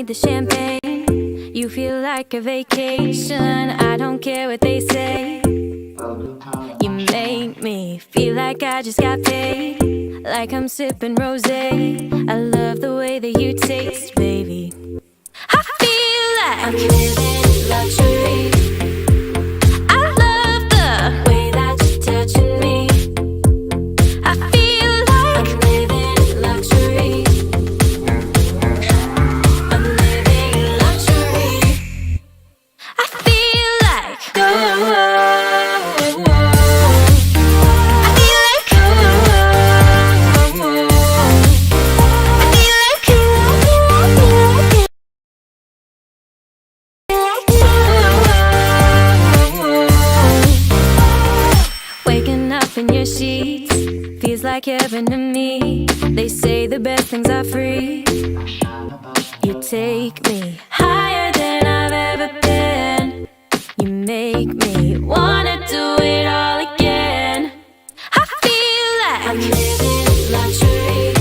the champagne. You feel like a vacation, I don't care what they say. You make me feel like I just got paid, like I'm sipping rosé. I love the way that you taste, baby. I feel like I'm living luxury. I love the way that you're touching me. I feel like I'm living luxury. I'm living luxury. I feel like waking up in your sheets feels like heaven to me. They say the best things are free. You take me higher than I've ever been. You make me wanna do it all again. I feel like I'm living luxury.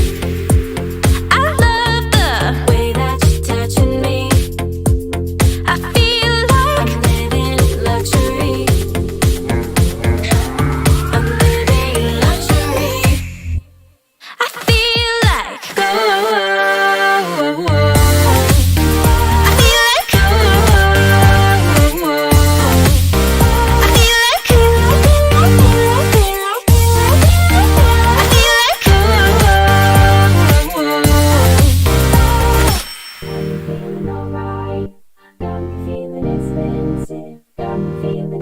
I love the way that you're touching me. I feel like I'm living luxury. I'm living luxury. I feel like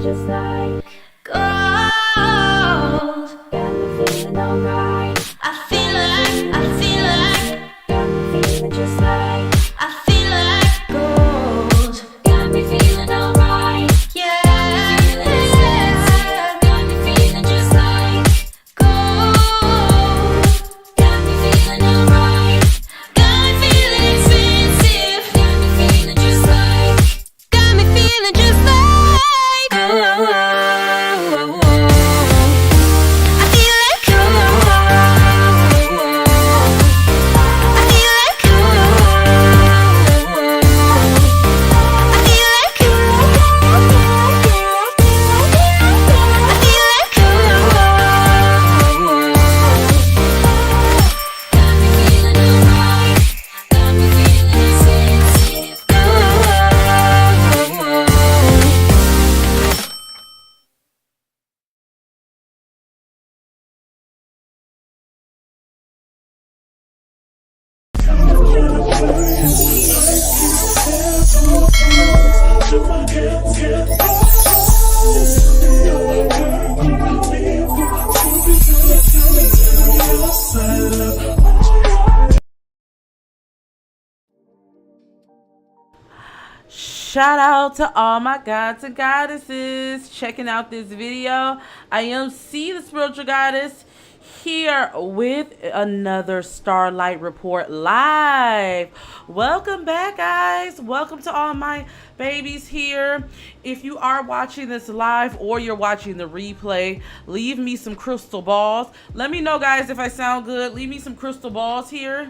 just like gold. Got me feeling alright. I feel like got me feeling just like I feel like gold. Got me feeling alright. Yeah. Got me feeling just like gold. Got me feeling alright. Got me feeling expensive. Got me feeling just like. Got me feeling just like. Shout out to all my gods and goddesses checking out this video. I am C, the spiritual goddess, here with another Starlight Report live. Welcome back, guys. Welcome to all my babies here. If you are watching this live or you're watching the replay, leave me some crystal balls. Let me know, guys, if I sound good. Leave me some crystal balls here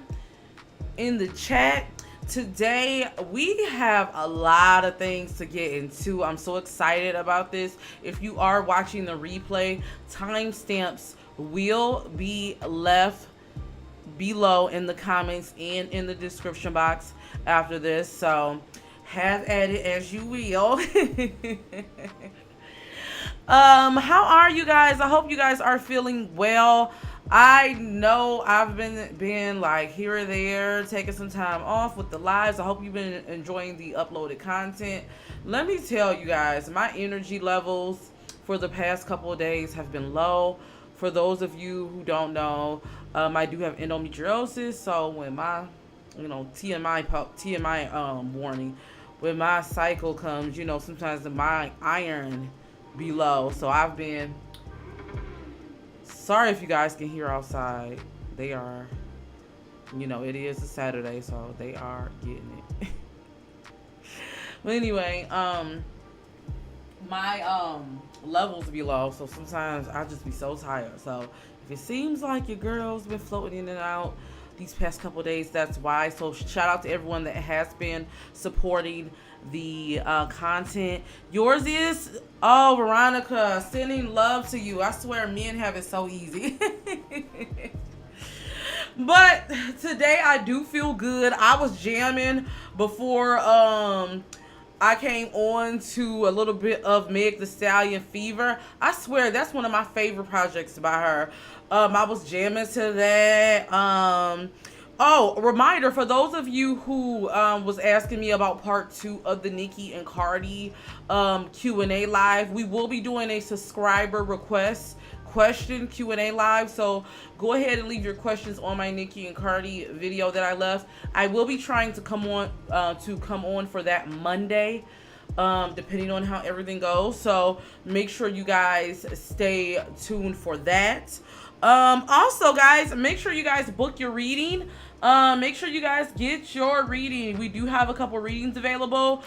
in the chat. Today we have a lot of things to get into. I'm so excited about this. If you are watching the replay, timestamps will be left below in the comments and in the description box after this, so have at it as you will. How are you guys? I hope you guys are feeling well. I know I've been like here or there, taking some time off with the lives. I hope you've been enjoying the uploaded content. Let me tell you guys, my energy levels for the past couple of days have been low. For those of you who don't know, I do have endometriosis, so when my, TMI warning, when my cycle comes, sometimes my iron be low. So I've been, sorry if you guys can hear outside. They are, it is a Saturday, so they are getting it. But anyway, my levels be low, so sometimes I just be so tired. So if it seems like your girl's been floating in and out, these past couple days. That's why. So shout out to everyone that has been supporting the content. Yours is, oh, Veronica, sending love to you. I swear men have it so easy. But today I do feel good. I was jamming before I came on to a little bit of Meg Thee Stallion Fever. I swear that's one of my favorite projects by her. I was jamming to that. Oh, a reminder for those of you who was asking me about part 2 of the Nicki and Cardi Q&A live. We will be doing a subscriber request question Q&A live, so go ahead and leave your questions on my Nicki and Cardi video that I left. I will be trying to come on for that Monday, depending on how everything goes, so make sure you guys stay tuned for that. Also, guys, make sure you guys book your reading. Make sure you guys get your reading. We do have a couple readings available.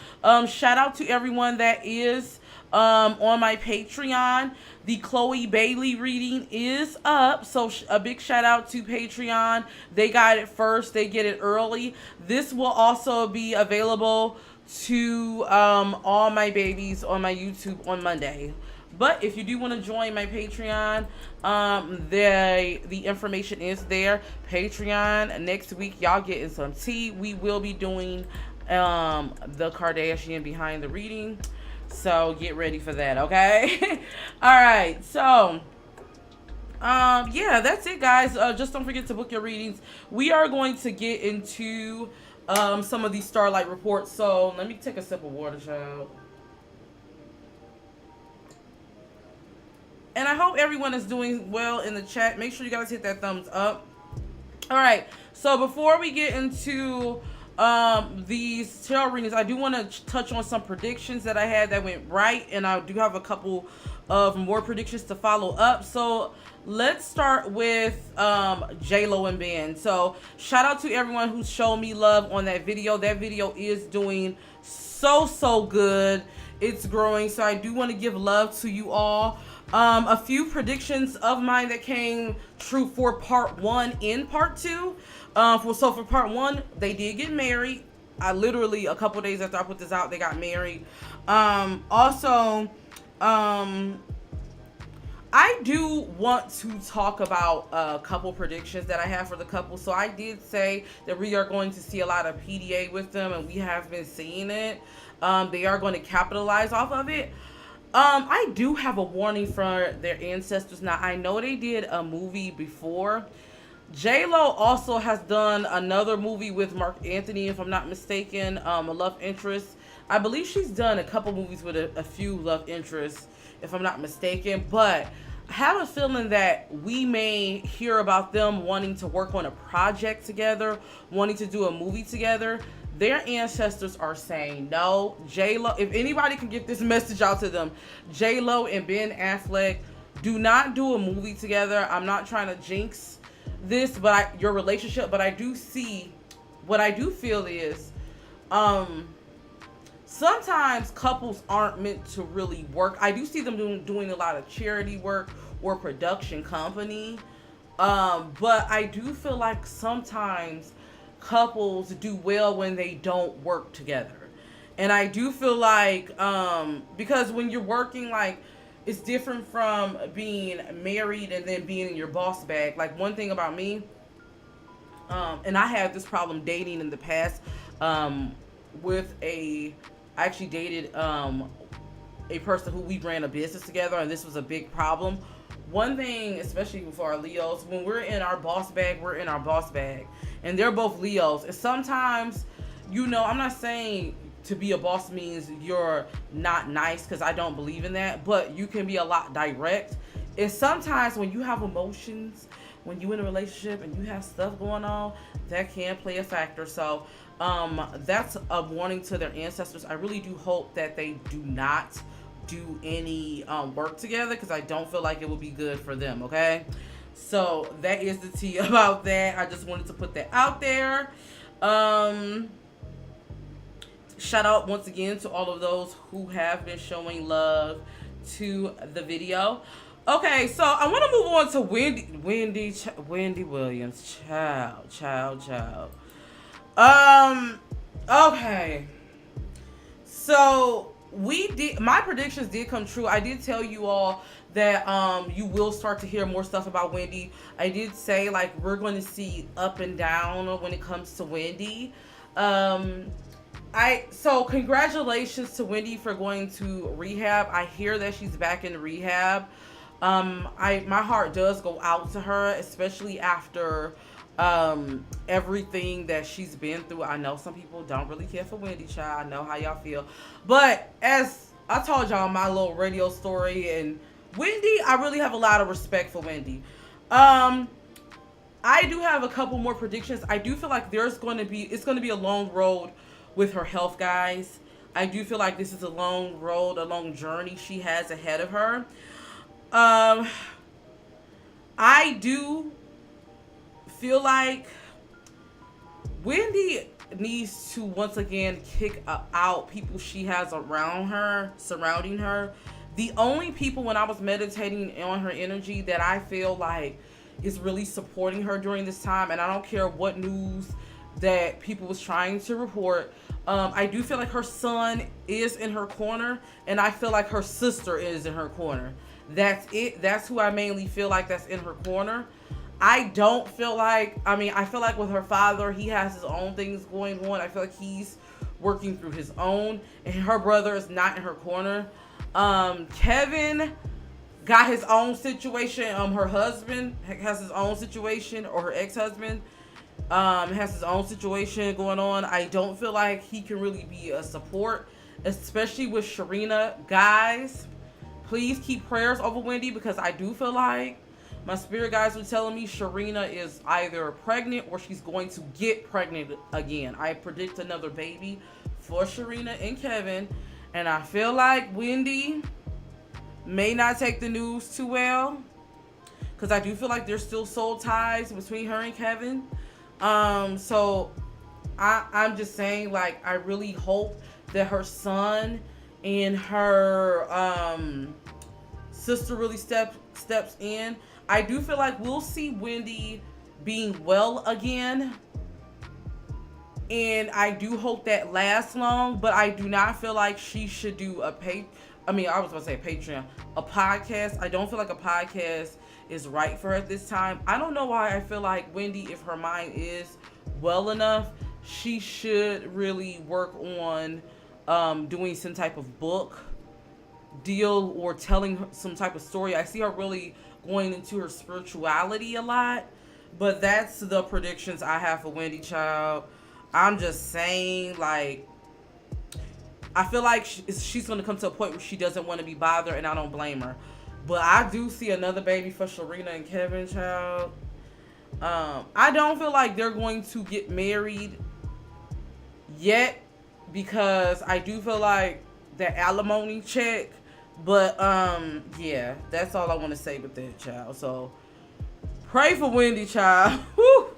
Shout out to everyone that is on my Patreon. The Chloe Bailey reading is up, so a big shout out to Patreon. They got it first. They get it early. This will also be available to all my babies on my YouTube on Monday. But if you do want to join my Patreon, the information is there. Patreon, next week, y'all getting some tea. We will be doing the Kardashian behind the reading. So get ready for that, okay? All right, so yeah, that's it, guys. Just don't forget to book your readings. We are going to get into some of these Starlight reports. So let me take a sip of water, child. And I hope everyone is doing well in the chat. Make sure you guys hit that thumbs up. All right, so before we get into these tarot readings, I do want to touch on some predictions that I had that went right, and I do have a couple of more predictions to follow up. So let's start with Jlo and Ben. So shout out to everyone who showed me love on that video. That video is doing so good. It's growing, so I do want to give love to you all. A few predictions of mine that came true for part 1 and part 2. So for part 1, they did get married. I literally, a couple days after I put this out, they got married. Also, I do want to talk about a couple predictions that I have for the couple. So I did say that we are going to see a lot of PDA with them, and we have been seeing it. They are going to capitalize off of it. I do have a warning for their ancestors. Now, I know they did a movie before. Jlo also has done another movie with Mark Anthony, if I'm not mistaken, a love interest. I believe she's done a couple movies with a few love interests, if I'm not mistaken. But I have a feeling that we may hear about them wanting to work on a project together, wanting to do a movie together. Their ancestors are saying no. Jlo, if anybody can get this message out to them, Jlo and Ben Affleck, do not do a movie together. I'm not trying to jinx this, but your relationship, but I do see, what I do feel is, sometimes couples aren't meant to really work. I do see them doing a lot of charity work or production company, but I do feel like sometimes couples do well when they don't work together. And I do feel like because when you're working, like, it's different from being married and then being in your boss bag. Like, one thing about me, and I had this problem dating in the past with I actually dated a person who we ran a business together, and this was a big problem. One thing, especially for our Leos, when we're in our boss bag, we're in our boss bag. And they're both Leos. And sometimes, you know, I'm not saying to be a boss means you're not nice, because I don't believe in that. But you can be a lot direct. And sometimes when you have emotions, when you're in a relationship and you have stuff going on, that can play a factor. So that's a warning to their ancestors. I really do hope that they do not do any work together, because I don't feel like it will be good for them, okay? So that is the tea about that. I just wanted to put that out there. Shout out once again to all of those who have been showing love to the video. Okay, so I want to move on to Wendy Williams. Child. Okay. So my predictions did come true. I did tell you all that you will start to hear more stuff about Wendy. I did say like we're going to see up and down when it comes to Wendy. So congratulations to Wendy for going to rehab. I hear that she's back in rehab. My heart does go out to her, especially after everything that she's been through. I know some people don't really care for Wendy, child. I know how y'all feel, but as I told y'all my little radio story, and Wendy, I really have a lot of respect for Wendy. I do have a couple more predictions. I do feel like it's going to be a long road with her health, guys. I do feel like this is a long road, a long journey she has ahead of her. I do feel like Wendy needs to once again kick out people she has around her, surrounding her. The only people, when I was meditating on her energy, that I feel like is really supporting her during this time, and I don't care what news that people was trying to report, I do feel like her son is in her corner, and I feel like her sister is in her corner. That's it. That's who I mainly feel like that's in her corner. I don't feel like, I feel like with her father, he has his own things going on. I feel like he's working through his own, and her brother is not in her corner. Kevin got his own situation. Her husband has his own situation, or her ex-husband has his own situation going on. I don't feel like he can really be a support, especially with Sharina. Guys, please keep prayers over Wendy, because I do feel like my spirit guides were telling me Sharina is either pregnant or she's going to get pregnant again. I predict another baby for Sharina and Kevin, and I feel like Wendy may not take the news too well, because I do feel like there's still soul ties between her and Kevin. So I'm just saying, like, I really hope that her son and her sister really steps in. I do feel like we'll see Wendy being well again, and I do hope that lasts long, but I do not feel like she should do a Patreon, a podcast. I don't feel like a podcast is right for her at this time. I don't know why. I feel like Wendy, if her mind is well enough, she should really work on doing some type of book deal or telling some type of story. I see her really going into her spirituality a lot, but that's the predictions I have for Wendy, child. I'm just saying, like, I feel like she's going to come to a point where she doesn't want to be bothered, and I don't blame her. But I do see another baby for Sharina and Kevin, child. I don't feel like they're going to get married yet, because I do feel like that alimony check. But yeah, that's all I want to say with that, child. So pray for Wendy, child. Whew.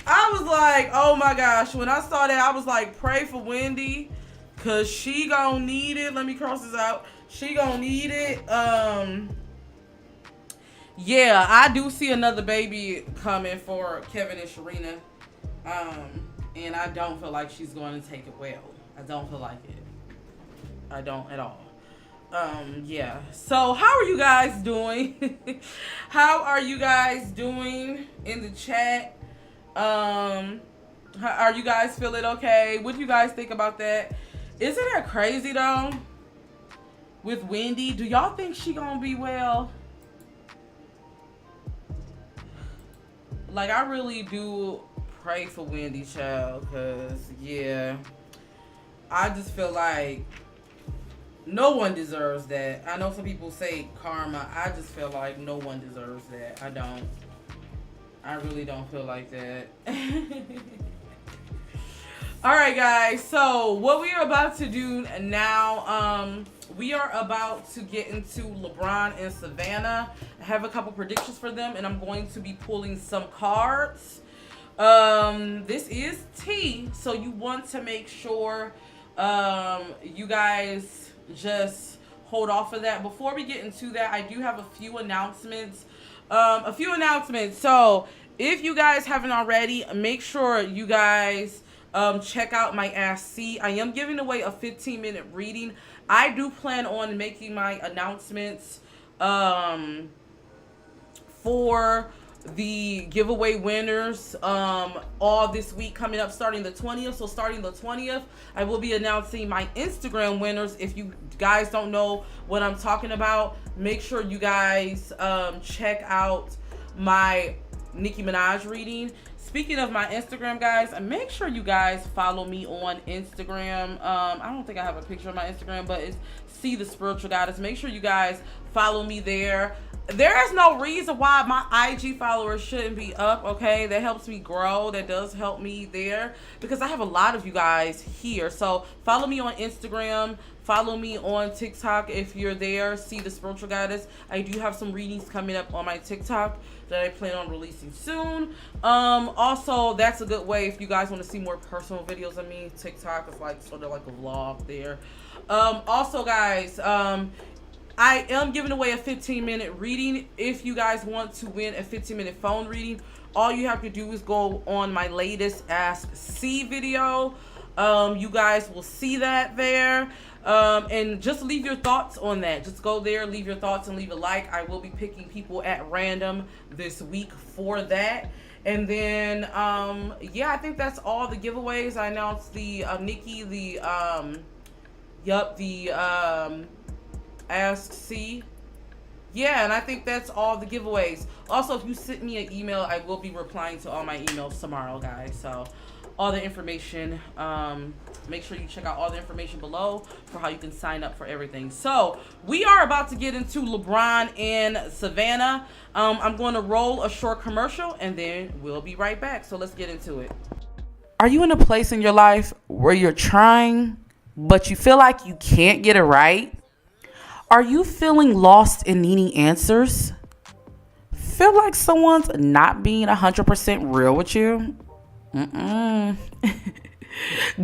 I was like, oh my gosh, when I saw that, I was like, pray for Wendy, cause she gonna need it. Let me cross this out. She gonna need it. Yeah, I do see another baby coming for Kevin and Sharina. And I don't feel like she's going to take it well. I don't feel like it. I don't at all. Yeah. So how are you guys doing? How are you guys doing in the chat? Are you guys feeling okay? What do you guys think about that? Isn't that crazy though? With Wendy, do y'all think she gonna be well? Like, I really do pray for Wendy, child, because yeah, I just feel like no one deserves that. I know some people say karma. I just feel like no one deserves that. I don't. I really don't feel like that. All right, guys. So what we are about to do now, we are about to get into Lebron and Savannah. I have a couple predictions for them, and I'm going to be pulling some cards. This is tea, so you want to make sure you guys just hold off of that. Before we get into that, I do have a few announcements. So if you guys haven't already, make sure you guys check out my Ask C. I am giving away a 15-minute reading. I do plan on making my announcements for the giveaway winners all this week coming up, starting the 20th. So starting the 20th, I will be announcing my Instagram winners. If you guys don't know what I'm talking about, make sure you guys check out my Nicki Minaj reading. Speaking of my Instagram, guys, make sure you guys follow me on Instagram. I don't think I have a picture of my Instagram, but it's See the Spiritual Goddess. Make sure you guys follow me there. There is no reason why my IG followers shouldn't be up, okay? That helps me grow. That does help me there because I have a lot of you guys here. So follow me on Instagram. Follow me on TikTok if you're there. See the Spiritual Goddess. I do have some readings coming up on my TikTok that I plan on releasing soon. Also, that's a good way if you guys want to see more personal videos of me. TikTok is like sort of like a vlog there. Also, guys, I am giving away a 15-minute reading. If you guys want to win a 15-minute phone reading, all you have to do is go on my latest Ask C video. You guys will see that there. And just leave your thoughts on that. Just go there, leave your thoughts, and leave a like. I will be picking people at random this week for that. And then, yeah, I think that's all the giveaways. I announced the Nicki, the Ask C. Yeah, and I think that's all the giveaways. Also, if you send me an email, I will be replying to all my emails tomorrow, guys. So all the information, make sure you check out all the information below for how you can sign up for everything. So we are about to get into Lebron and Savannah. I'm going to roll a short commercial and then we'll be right back. So let's get into it. Are you in a place in your life where you're trying, but you feel like you can't get it right? Are you feeling lost and needing answers? Feel like someone's not being 100% real with you?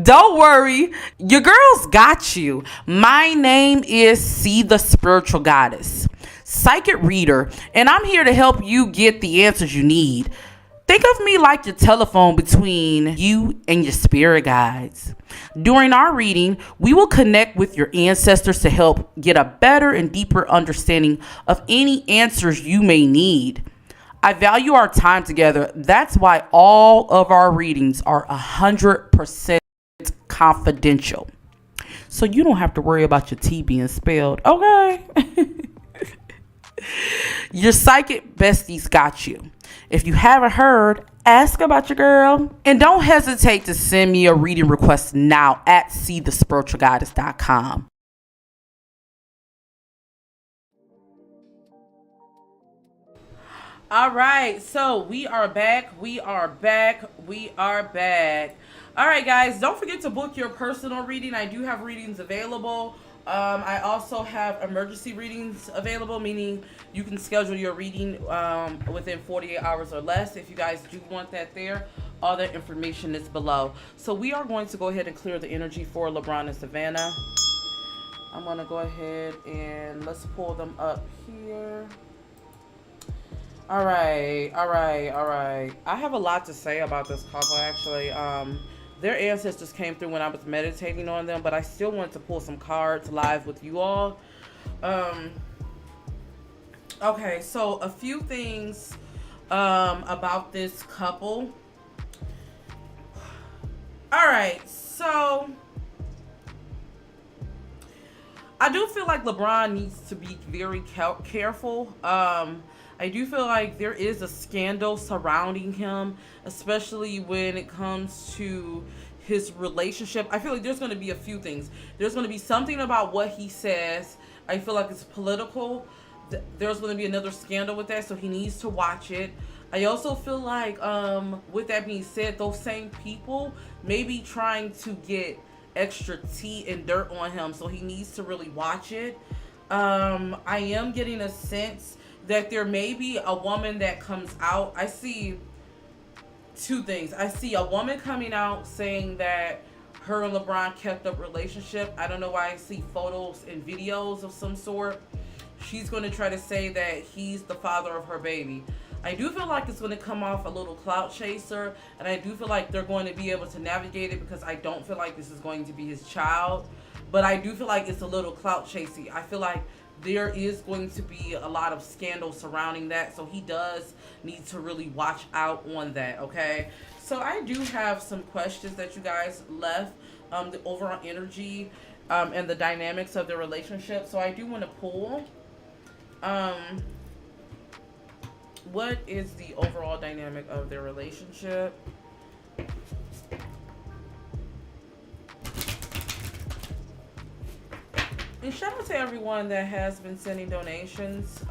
Don't worry, your girl's got you. My name is See the Spiritual Goddess, psychic reader, and I'm here to help you get the answers you need. Think of me like your telephone between you and your spirit guides. During our reading, we will connect with your ancestors to help get a better and deeper understanding of any answers you may need. I value our time together. That's why all of our readings are 100% confidential. So you don't have to worry about your T being spelled, okay? Your psychic besties got you. If you haven't heard, ask about your girl. And don't hesitate to send me a reading request now at ceethebeautydiva.com. All right, so we are back. All right, guys, don't forget to book your personal reading. I do have readings available. I also have emergency readings available, meaning you can schedule your reading within 48 hours or less. If you guys do want that there, all that information is below. So we are going to go ahead and clear the energy for Lebron and Savannah. I'm going to go ahead and let's pull them up here. All right. I have a lot to say about this couple, actually. Their ancestors came through when I was meditating on them, but I still wanted to pull some cards live with you all. Okay, so a few things about this couple. All right, so I do feel like LeBron needs to be very careful. I do feel like there is a scandal surrounding him, especially when it comes to his relationship. I feel like there's going to be a few things. There's going to be something about what he says. I feel like it's political. There's going to be another scandal with that, so he needs to watch it. I also feel like, with that being said, those same people may be trying to get extra tea and dirt on him, so he needs to really watch it. I am getting a sense that there may be a woman that comes out. I see two things. I see a woman coming out saying that her and LeBron kept up relationship. I don't know why I see photos and videos of some sort. She's going to try to say that he's the father of her baby. I do feel like it's going to come off a little clout chaser, and I do feel like they're going to be able to navigate it, because I don't feel like this is going to be his child, but I do feel like it's a little clout chasing. I feel like there is going to be a lot of scandal surrounding that, so he does need to really watch out on that, okay? So I do have some questions that you guys left, the overall energy and the dynamics of the relationship. So I do want to pull what is the overall dynamic of their relationship? And shout out to everyone that has been sending donations.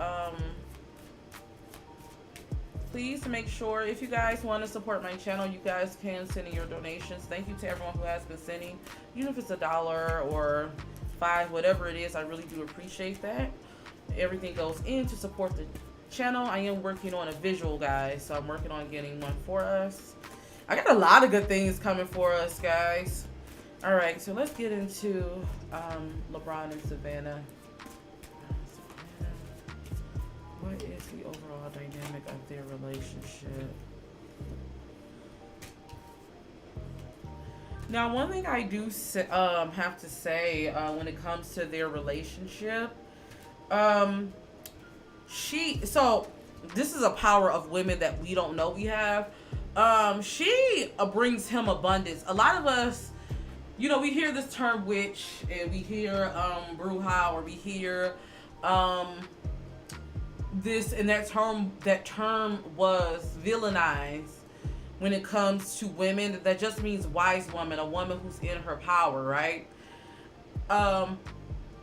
Please make sure, if you guys want to support my channel, you guys can send in your donations. Thank you to everyone who has been sending, even if it's $1 or $5, whatever it is. I really do appreciate that. Everything goes in to support the channel. I am working on a visual, guys, so I'm working on getting one for us. I got a lot of good things coming for us, guys. All right, so let's get into LeBron and Savannah. What is the overall dynamic of their relationship? Now, one thing I do have to say when it comes to their relationship, so this is a power of women that we don't know we have. She brings him abundance. A lot of us, you know, we hear this term witch, and we hear bruja, or we hear this and that term was villainized when it comes to women. That just means wise woman, a woman who's in her power, right?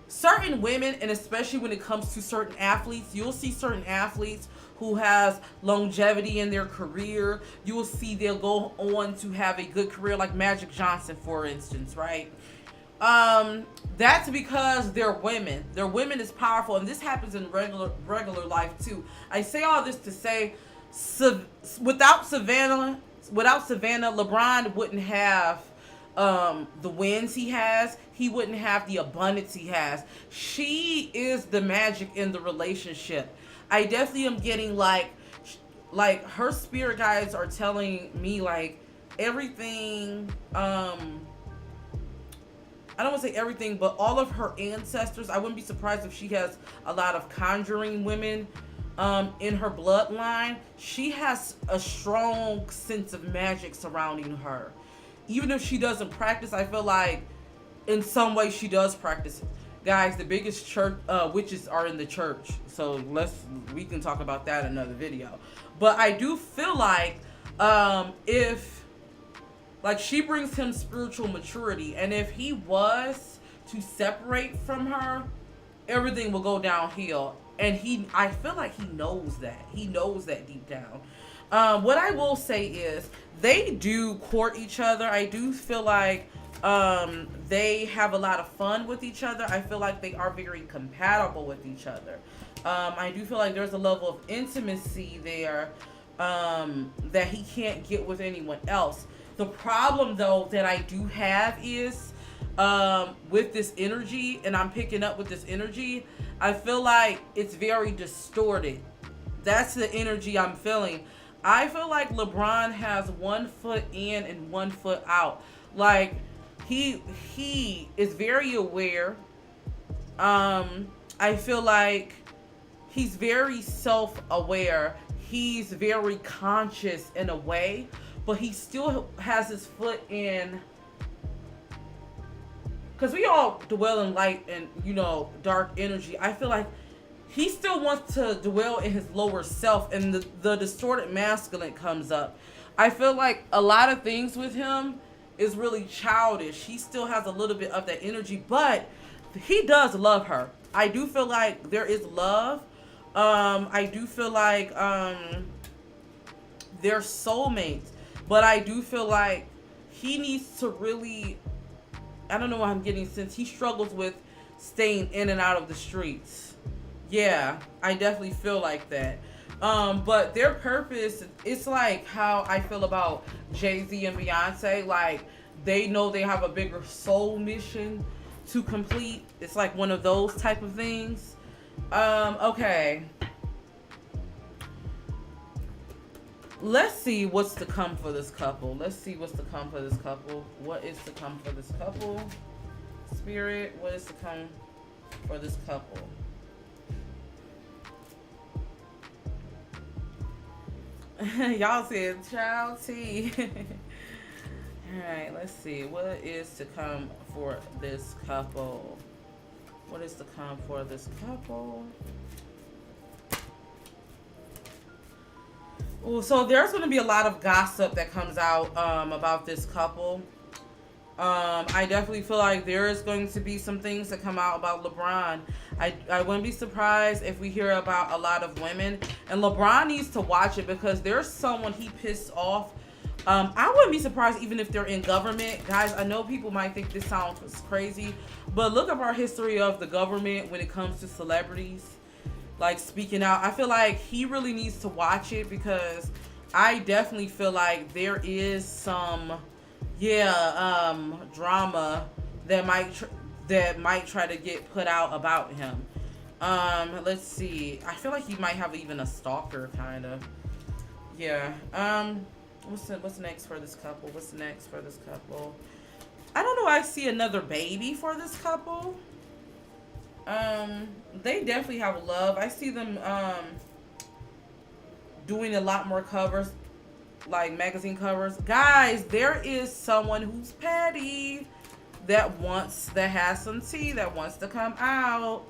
Certain women, and especially when it comes to certain athletes, you'll see certain athletes who has longevity in their career. You will see they'll go on to have a good career, like Magic Johnson, for instance, right? That's because they're women. Their women is powerful, and this happens in regular life too. I say all this to say, without Savannah, LeBron wouldn't have the wins he has. He wouldn't have the abundance he has. She is the magic in the relationship. I definitely am getting like her spirit guides are telling me like everything. I don't want to say everything, but all of her ancestors. I wouldn't be surprised if she has a lot of conjuring women in her bloodline. She has a strong sense of magic surrounding her. Even if she doesn't practice, I feel like in some way she does practice. Guys, the biggest church witches are in the church. So we can talk about that in another video. But I do feel like if she brings him spiritual maturity, and if he was to separate from her, everything will go downhill. And I feel like he knows that. He knows that deep down. What I will say is they do court each other. I do feel like they have a lot of fun with each other. I feel like they are very compatible with each other. I do feel like there's a level of intimacy there that he can't get with anyone else. The problem, though, that I do have is with this energy, and I'm picking up with this energy, I feel like it's very distorted. That's the energy I'm feeling. I feel like LeBron has 1 foot in and 1 foot out. Like, he is very aware. I feel like he's very self-aware. He's very conscious in a way, but he still has his foot in, because we all dwell in light and, you know, dark energy. I feel like he still wants to dwell in his lower self, and the distorted masculine comes up. I feel like a lot of things with him is really childish. He still has a little bit of that energy, but he does love her. I do feel like there is love. I do feel like they're soulmates, but I do feel like he needs to really, I don't know what I'm getting, since he struggles with staying in and out of the streets. Yeah, I definitely feel like that. But their purpose, it's like how I feel about Jay-Z and Beyonce. Like, they know they have a bigger soul mission to complete. It's like one of those type of things. Okay. Let's see what's to come for this couple. Let's see what's to come for this couple. What is to come for this couple? Spirit, what is to come for this couple? Y'all said child T. Alright, let's see. What is to come for this couple? What is to come for this couple? Ooh, so there's going to be a lot of gossip that comes out about this couple. I definitely feel like there is going to be some things that come out about LeBron. I wouldn't be surprised if we hear about a lot of women. And LeBron needs to watch it because there's someone he pissed off. I wouldn't be surprised even if they're in government. Guys, I know people might think this sounds crazy, but look up our history of the government when it comes to celebrities. Like speaking out. I feel like he really needs to watch it because I definitely feel like there is some drama that might try to get put out about him. Let's see. I feel like he might have even a stalker kind of. Yeah. What's next for this couple? What's next for this couple? I don't know. I see another baby for this couple. They definitely have love. I see them doing a lot more covers, like magazine covers. Guys, there is someone who's petty that has some tea that wants to come out.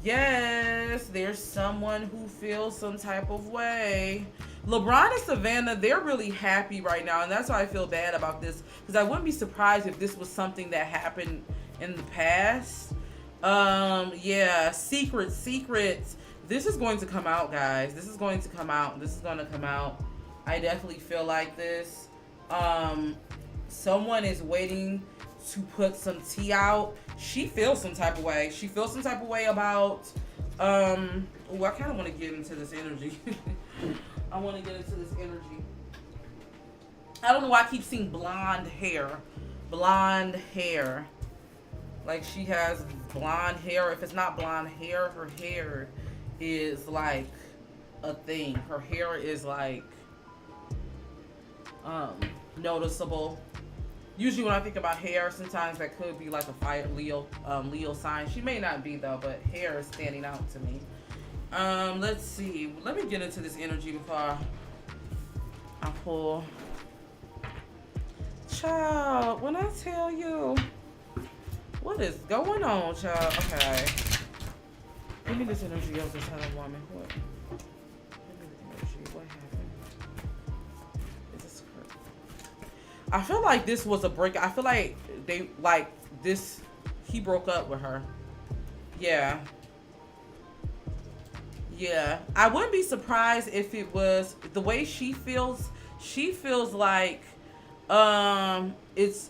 Yes, there's someone who feels some type of way. LeBron and Savannah, they're really happy right now, and that's why I feel bad about this, because I wouldn't be surprised if this was something that happened in the past. Yeah, secrets. This is going to come out, guys. This is going to come out. I definitely feel like this. Someone is waiting to put some tea out. She feels some type of way. About, I kind of want to get into this energy. I don't know why I keep seeing blonde hair. Like she has blonde hair. If it's not blonde hair, her hair is like a thing. Her hair is like noticeable. Usually when I think about hair, sometimes that could be like a fire Leo sign. She may not be though, but hair is standing out to me. Let's see. Let me get into this energy before I pull. Child, when I tell you what is going on, child? Okay. Give me this energy of this other woman. What? Give me the energy. What happened? Is this correct? I feel like this was a break. I feel like he broke up with her. Yeah. I wouldn't be surprised if it was the way she feels. She feels like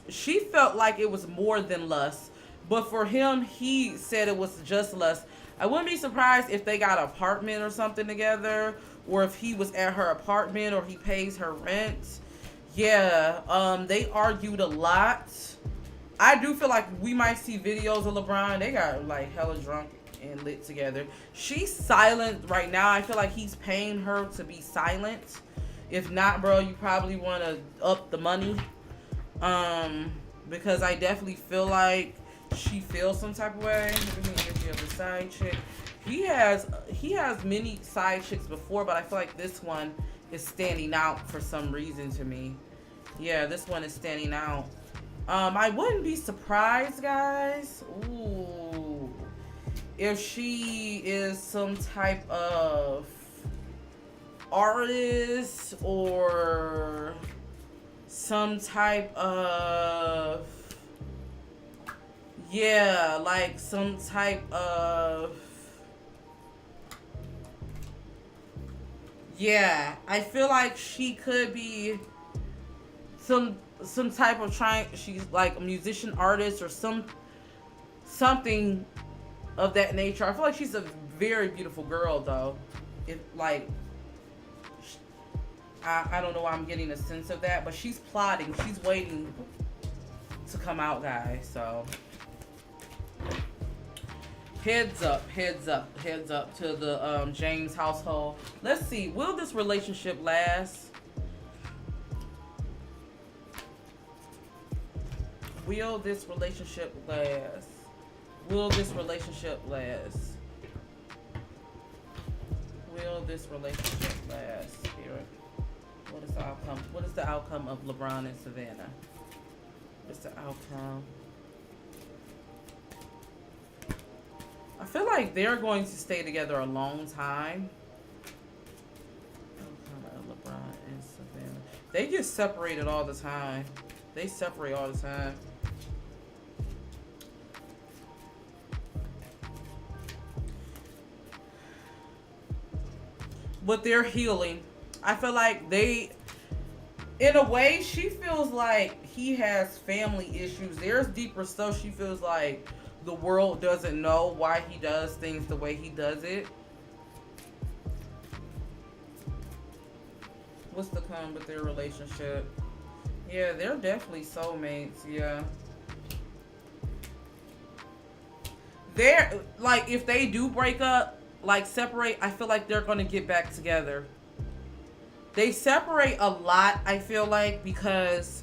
she felt like it was more than lust. But for him, he said it was just lust. I wouldn't be surprised if they got an apartment or something together, or if he was at her apartment or he pays her rent. Yeah, they argued a lot. I do feel like we might see videos of LeBron. They got like hella drunk and lit together. She's silent right now. I feel like he's paying her to be silent. If not, bro, you probably want to up the money. Because I definitely feel like she feels some type of way. Look at the energy of the side chick. He has many side chicks before, but I feel like this one is standing out for some reason to me. Yeah, this one is standing out. I wouldn't be surprised, guys. Ooh. If she is some type of artist or some type of like some type of I feel like she could be some type of she's like a musician, artist, or something of that nature. I feel like she's a very beautiful girl though. If like I don't know why I'm getting a sense of that, but she's plotting. She's waiting to come out, guys. So heads up to the James household. Let's see, will this relationship last? Will this relationship last? Will this relationship last? Will this relationship last? Here. What is the outcome? What is the outcome of Lebron and Savannah? What's the outcome? I feel like they're going to stay together a long time. Outcome of LeBron and Savannah. They get separated all the time. They separate all the time. But they're healing. I feel like they, in a way, she feels like he has family issues. There's deeper stuff. She feels like the world doesn't know why he does things the way he does it. What's the come with their relationship? Yeah, they're definitely soulmates. Yeah. They're, like, if they do break up, like separate, I feel like they're going to get back together. They separate a lot, I feel like, because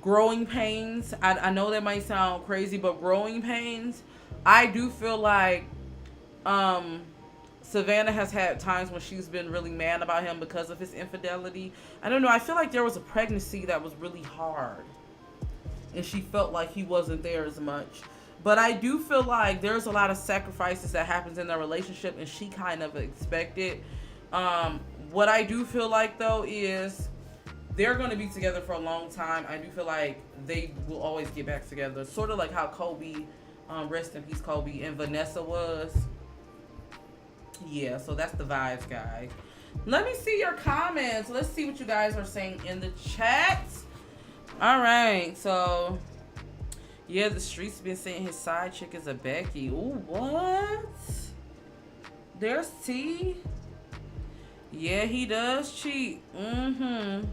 growing pains. I know that might sound crazy, but growing pains, I do feel like Savannah has had times when she's been really mad about him because of his infidelity. I don't know. I feel like there was a pregnancy that was really hard, and she felt like he wasn't there as much. But I do feel like there's a lot of sacrifices that happens in their relationship, and she kind of expected. What I do feel like, though, is they're going to be together for a long time. I do feel like they will always get back together. Sort of like how Kobe, rest in peace, Kobe, and Vanessa was. Yeah, so that's the vibes, guys. Let me see your comments. Let's see what you guys are saying in the chat. All right, so... yeah, the streets been saying his side chick is a Becky. Ooh, what? There's T. Yeah, he does cheat. Mm-hmm.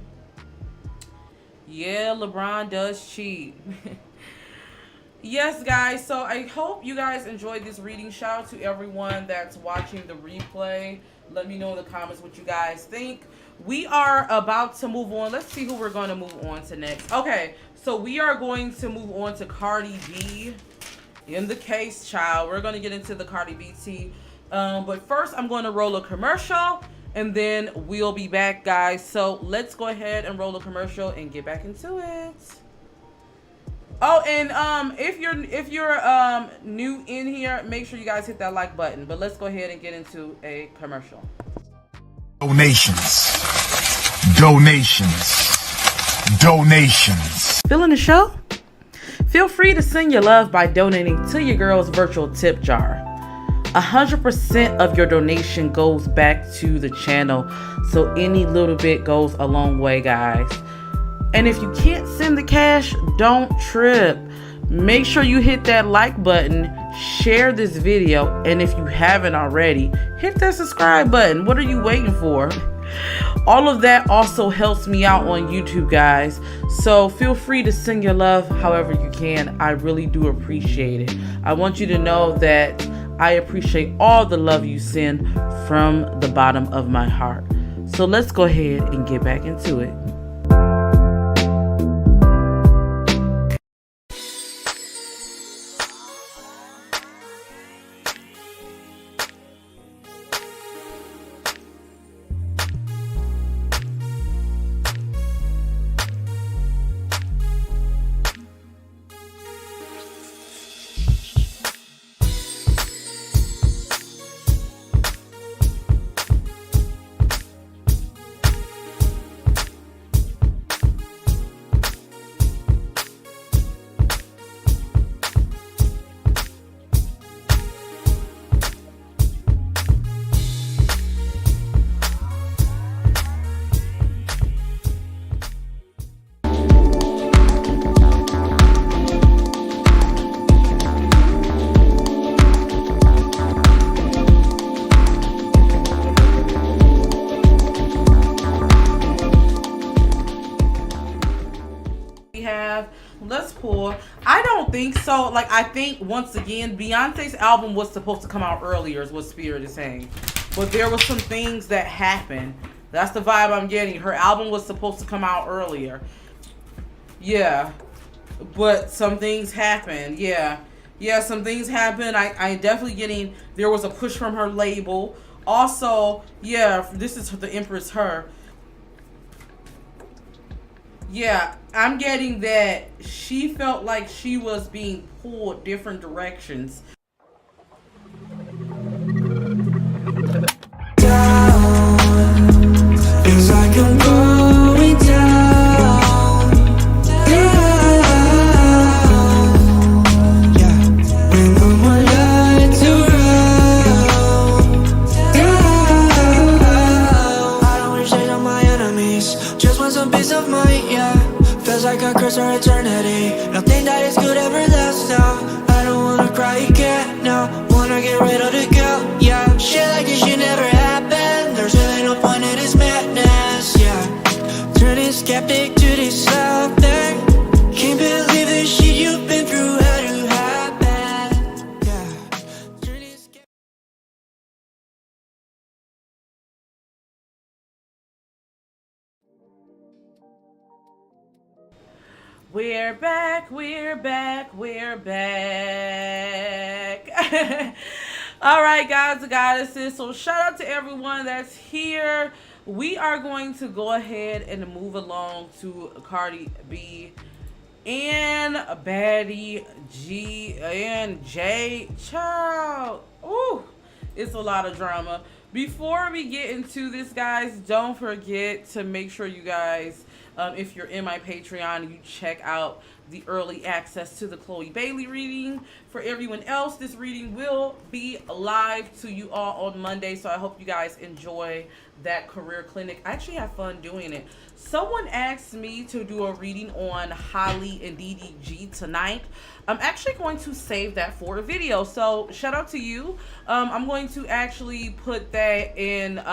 Yeah, LeBron does cheat. Yes, guys. So I hope you guys enjoyed this reading. Shout out to everyone that's watching the replay. Let me know in the comments what you guys think. We are about to move on. Let's see who we're going to move on to next. Okay, so we are going to move on to Cardi B in the case, child. We're going to get into the Cardi B tea. But first, I'm going to roll a commercial, and then we'll be back, guys. So let's go ahead and roll a commercial and get back into it. Oh, and if you're new in here, make sure you guys hit that like button. But let's go ahead and get into a commercial. Donations. Feeling the show? Feel free to send your love by donating to your girl's virtual tip jar. 100% of your donation goes back to the channel, so any little bit goes a long way, guys. And if you can't send the cash, don't trip. Make sure you hit that like button, share this video, and if you haven't already, hit that subscribe button. What are you waiting for? All of that also helps me out on YouTube, guys. So feel free to send your love however you can. I really do appreciate it. I want you to know that I appreciate all the love you send from the bottom of my heart. So let's go ahead and get back into it. cool. I don't think so. Like, I think, once again, Beyonce's album was supposed to come out earlier, is what Spirit is saying. But there were some things that happened. That's the vibe I'm getting. Her album was supposed to come out earlier. Yeah. But some things happened. Yeah. Yeah, some things happened. I definitely getting, there was a push from her label. Also, yeah, this is the Empress Her. Yeah, I'm getting that she felt like she was being pulled different directions. Feels like I'm going down. Yeah, when no more lights around. I don't wish days on my enemies, just want some peace of mind, yeah. Feels like a curse for eternity. Nothing that is good ever lasts now. I don't wanna cry again now. Wanna get rid of the guilt, yeah. Shit like this should never happen. There's really no point in this madness, yeah. Turning skeptic to this love thing. Can't believe the shit you've been through had to happen, yeah. Turning skeptic. We're back, we're back, we're back. All right, guys and goddesses. So shout out to everyone that's here. We are going to go ahead and move along to Cardi B and Baddie G and Jade. Child. Ooh, it's a lot of drama. Before we get into this, guys, don't forget to make sure you guys, if you're in my Patreon, you check out the early access to the Chloe Bailey reading. For everyone else, this reading will be live to you all on Monday, so I hope you guys enjoy that career clinic. I actually have fun doing it. Someone asked me to do a reading on Holly and DDG tonight. I'm actually going to save that for a video, so shout out to you. I'm going to actually put that in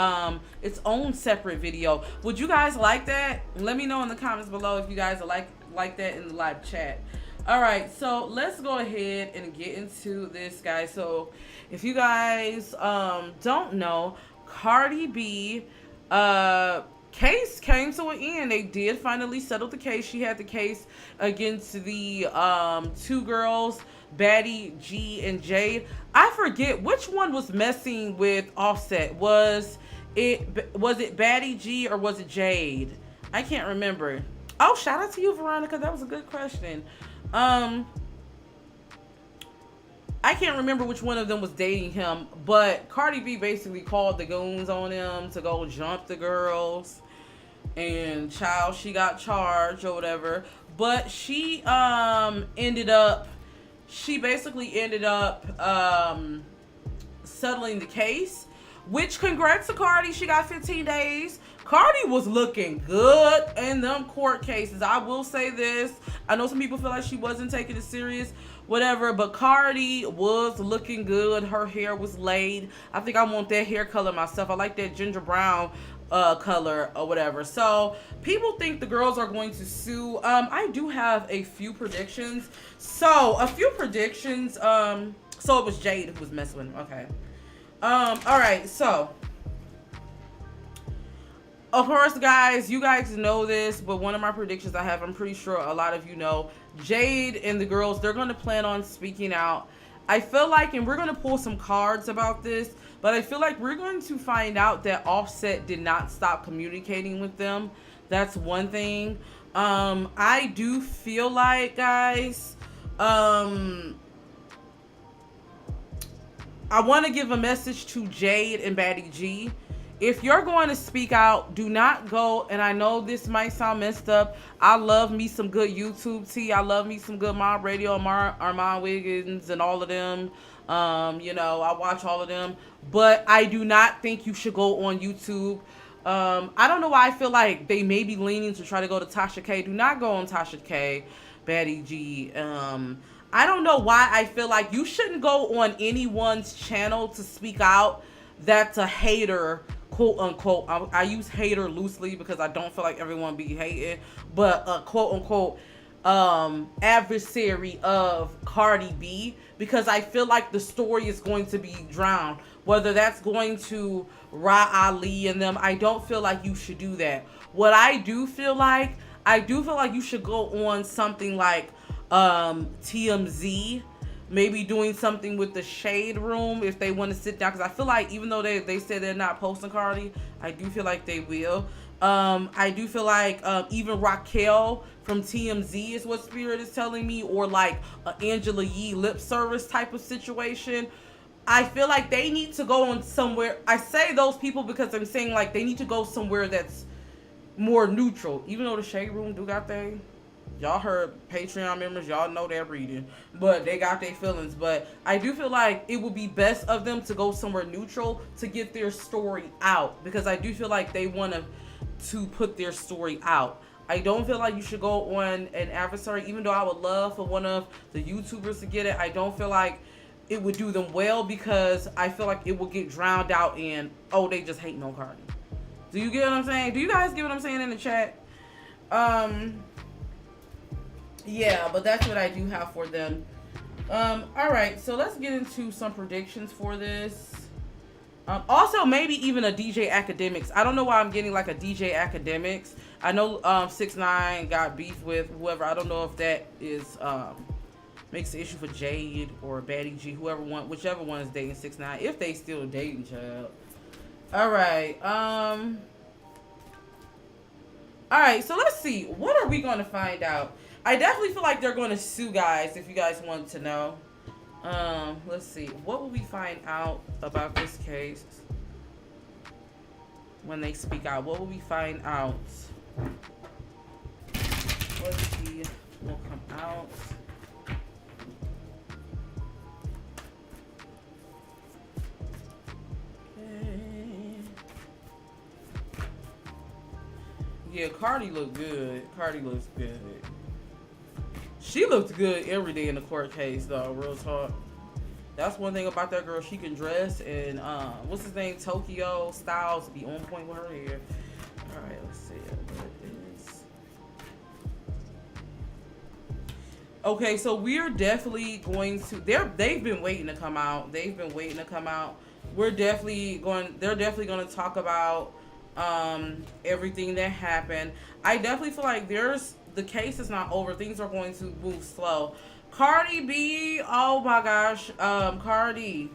its own separate video. Would you guys like that? Let me know in the comments below if you guys are like that in the live chat. All right, so let's go ahead and get into this, guys. So if you guys don't know, Cardi B case came to an end. They did finally settle the case. She had the case against the two girls, Baddie G and Jade. I forget which one was messing with Offset. Was it Baddie G or was it Jade? I can't remember. Oh, shout out to you, Veronica. That was a good question. I can't remember which one of them was dating him, but Cardi B basically called the goons on him to go jump the girls, and child, she got charged or whatever. But she basically ended up settling the case, which, congrats to Cardi. She got 15 days. Cardi was looking good in them court cases. I will say this. I know some people feel like she wasn't taking it serious, whatever, but Cardi was looking good. Her hair was laid. I think I want that hair color myself. I like that ginger brown color or whatever. So people think the girls are going to sue. I do have a few predictions. So it was Jade who was messing with him. Okay. All right, so of course, guys, you guys know this, but one of my predictions I have, I'm pretty sure a lot of you know, Jade and the girls, they're going to plan on speaking out. I feel like, and we're going to pull some cards about this, but I feel like we're going to find out that Offset did not stop communicating with them. That's one thing. I do feel like, guys, I want to give a message to Jade and Baddie G. If you're going to speak out, do not go, and I know this might sound messed up. I love me some good YouTube tea. I love me some good Mob Radio, Armand Wiggins, and all of them. You know, I watch all of them. But I do not think you should go on YouTube. I don't know why I feel like they may be leaning to try to go to Tasha K. Do not go on Tasha K, Baddie G. I don't know why I feel like you shouldn't go on anyone's channel to speak out that's a hater, quote unquote. I use hater loosely because I don't feel like everyone be hating, but quote unquote adversary of Cardi B, because I feel like the story is going to be drowned. Whether that's going to Ra Ali and them, I don't feel like you should do that. What I do feel like you should go on something like TMZ, maybe doing something with the Shade Room if they want to sit down, because I feel like even though they said they're not posting Cardi, I do feel like they will. I do feel like even Raquel from TMZ is what Spirit is telling me, or like Angela Yee lip service type of situation. I feel like they need to go on somewhere. I say those people because I'm saying like they need to go somewhere that's more neutral. Even though the Shade Room do got they, y'all heard Patreon members, y'all know they're reading, but they got their feelings. But I do feel like it would be best of them to go somewhere neutral to get their story out, because I do feel like they want to put their story out. I don't feel like you should go on an adversary, even though I would love for one of the YouTubers to get it. I don't feel like it would do them well, because I feel like it will get drowned out in, oh, they just hating on Cardi. Do you get what I'm saying? Do you guys get what I'm saying in the chat? Yeah, but that's what I do have for them. All right, so let's get into some predictions for this. Also, maybe even a DJ Academics. I don't know why I'm getting like a DJ Academics. I know 6ix9ine got beef with whoever. I don't know if that is makes the issue for Jade or Baddie G, whichever one is dating 6ix9ine, if they still dating, child. All right. All right, so let's see. What are we going to find out? I definitely feel like they're going to sue, guys, if you guys want to know. Let's see. What will we find out about this case when they speak out? What will we find out? Let's see. Will come out. Yeah, Cardi looked good. Cardi looks good. She looked good every day in the court case, though. Real talk. That's one thing about that girl. She can dress, and what's his name? Tokyo Styles be on point with her hair. All right, let's see. What is? Okay, so we're definitely going to. They've been waiting to come out. They've been waiting to come out. They're definitely going to talk about everything that happened. I definitely feel like the case is not over. Things are going to move slow. Cardi B, oh my gosh, Cardi.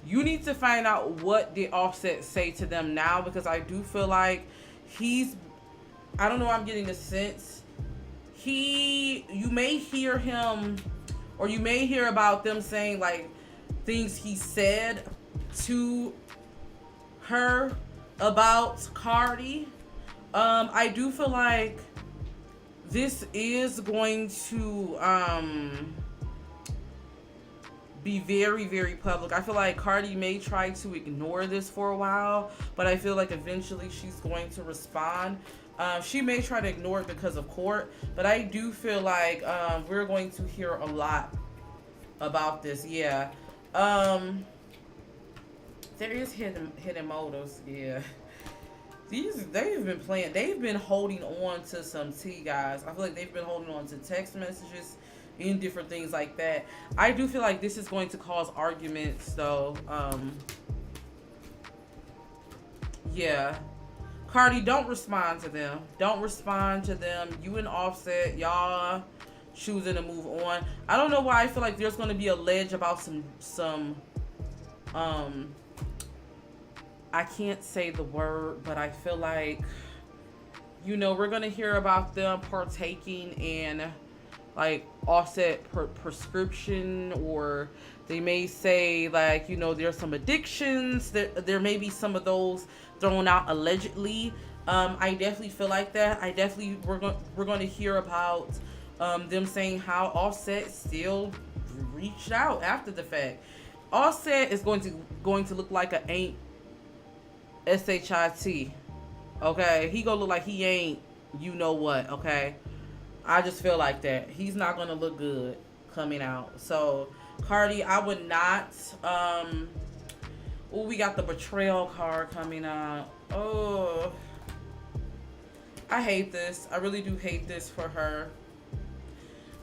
You need to find out what did Offset say to them now, because I do feel like I don't know, I'm getting the sense you may hear him, or you may hear about them saying like things he said to her about Cardi. I do feel like this is going to be very, very public. I feel like Cardi may try to ignore this for a while, but I feel like eventually she's going to respond. She may try to ignore it because of court, but I do feel like we're going to hear a lot about this. Yeah. There is hidden motives. Yeah. They've been holding on to some tea, guys. I feel like they've been holding on to text messages and different things like that. I do feel like this is going to cause arguments, though. Yeah. Cardi, don't respond to them. Don't respond to them. You and Offset, y'all choosing to move on. I don't know why I feel like there's going to be a ledge about some I can't say the word, but I feel like, you know, we're going to hear about them partaking in like Offset prescription, or they may say like, you know, there's some addictions. There may be some of those thrown out allegedly. I definitely feel like that. We're going to hear about them saying how Offset still reached out after the fact. Offset is going to look like a ain't SHIT. Okay, he gonna look like he ain't you know what. Okay, I just feel like that he's not gonna look good coming out. So Cardi, I would not. Oh, we got the betrayal card coming out. Oh, I hate this. I really do hate this for her.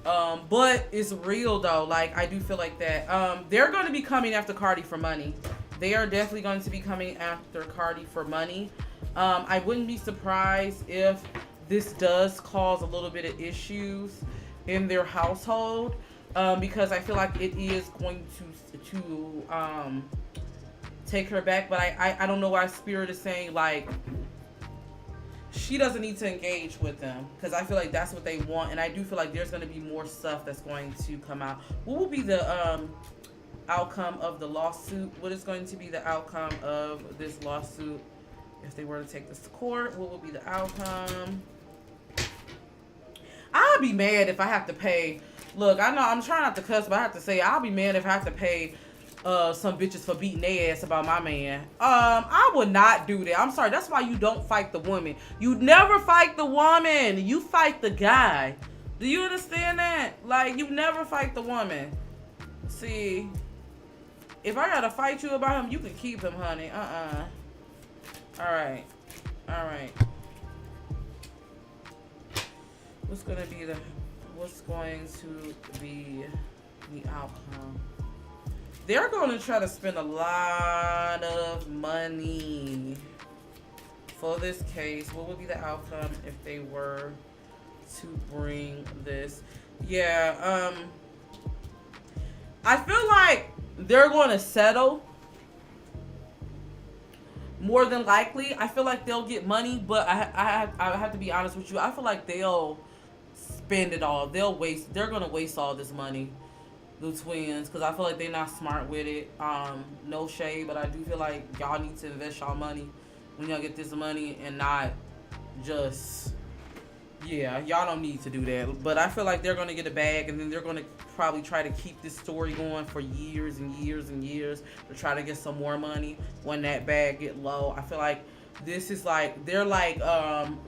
But it's real though. Like, I do feel like that. They're going to be coming after Cardi for money. They are definitely going to be coming after Cardi for money. I wouldn't be surprised if this does cause a little bit of issues in their household, because I feel like it is going to take her back. But I don't know why Spirit is saying like she doesn't need to engage with them, because I feel like that's what they want, and I do feel like there's going to be more stuff that's going to come out. What will be the outcome of the lawsuit? What is going to be the outcome of this lawsuit if they were to take this to court? What will be the outcome? I'll be mad if I have to pay. Look, I know I'm trying not to cuss, but I have to say I'll be mad if I have to pay some bitches for beating their ass about my man. I would not do that. I'm sorry. That's why you don't fight the woman. You never fight the woman. You fight the guy. Do you understand that? Like, you never fight the woman. See, if I gotta fight you about him, you can keep him, honey. All right. What's going to be the outcome? They're going to try to spend a lot of money for this case. What would be the outcome if they were to bring this? Yeah, I feel like they're going to settle. More than likely, I feel like they'll get money, but I have to be honest with you. I feel like they'll spend it all. They're gonna waste all this money, the twins, because I feel like they're not smart with it. No shade, but I do feel like y'all need to invest y'all money when y'all get this money, and not just, yeah, y'all don't need to do that. But I feel like they're gonna get a bag, and then they're gonna probably try to keep this story going for years and years and years to try to get some more money when that bag get low. I feel like this is like, they're like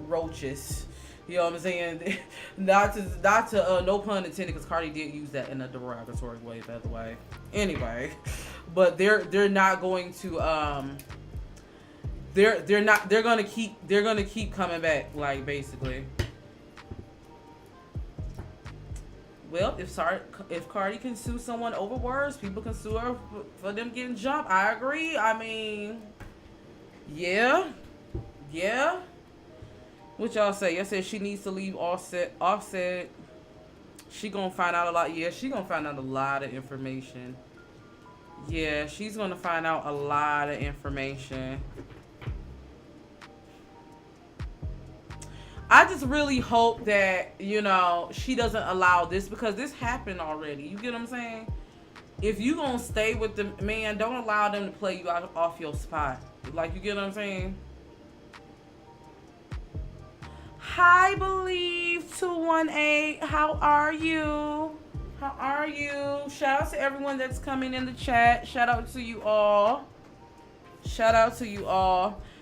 roaches. You know what I'm saying? not to no pun intended, because Cardi did use that in a derogatory way, by the way. Anyway, but they're not going to they're gonna keep coming back, like, basically. Well, if Cardi can sue someone over words, people can sue her for them getting jumped. I agree. I mean, yeah. What y'all say? Y'all said she needs to leave Offset. She gonna find out a lot. Yeah, she gonna find out a lot of information. Yeah, she's gonna find out a lot of information. I just really hope that, you know, she doesn't allow this, because this happened already. You get what I'm saying? If you gonna stay with the man, don't allow them to play you out off your spot. Like, you get what I'm saying? Hi, Believe 218. How are you? Shout out to everyone that's coming in the chat. Shout out to you all.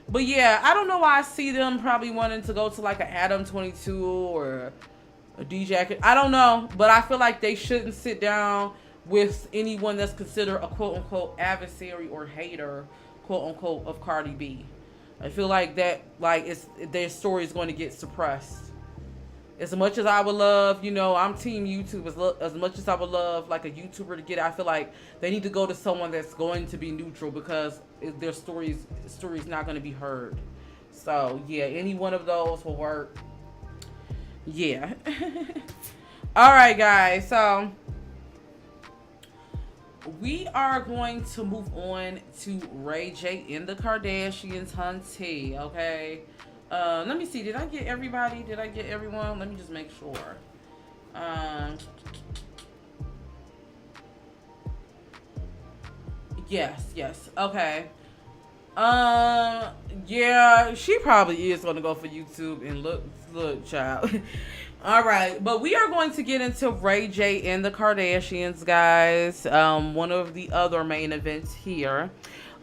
But yeah, I don't know why I see them probably wanting to go to like an Adam 22 or a DJ. I don't know, but I feel like they shouldn't sit down with anyone that's considered a quote unquote adversary or hater, quote unquote, of Cardi B. I feel like that, like, their story is going to get suppressed. As much as I would love, you know, I'm team YouTube. As much as I would love like a YouTuber to get it, I feel like they need to go to someone that's going to be neutral, because their story's not going to be heard. So yeah, any one of those will work. Yeah. All right, guys. So we are going to move on to Ray J and the Kardashians, hunty. Okay. Let me see. Did I get everybody? Did I get everyone? Let me just make sure. Yes. Okay. Yeah, she probably is gonna go for YouTube, and look, child. All right, but we are going to get into Ray J and the Kardashians, guys. One of the other main events here.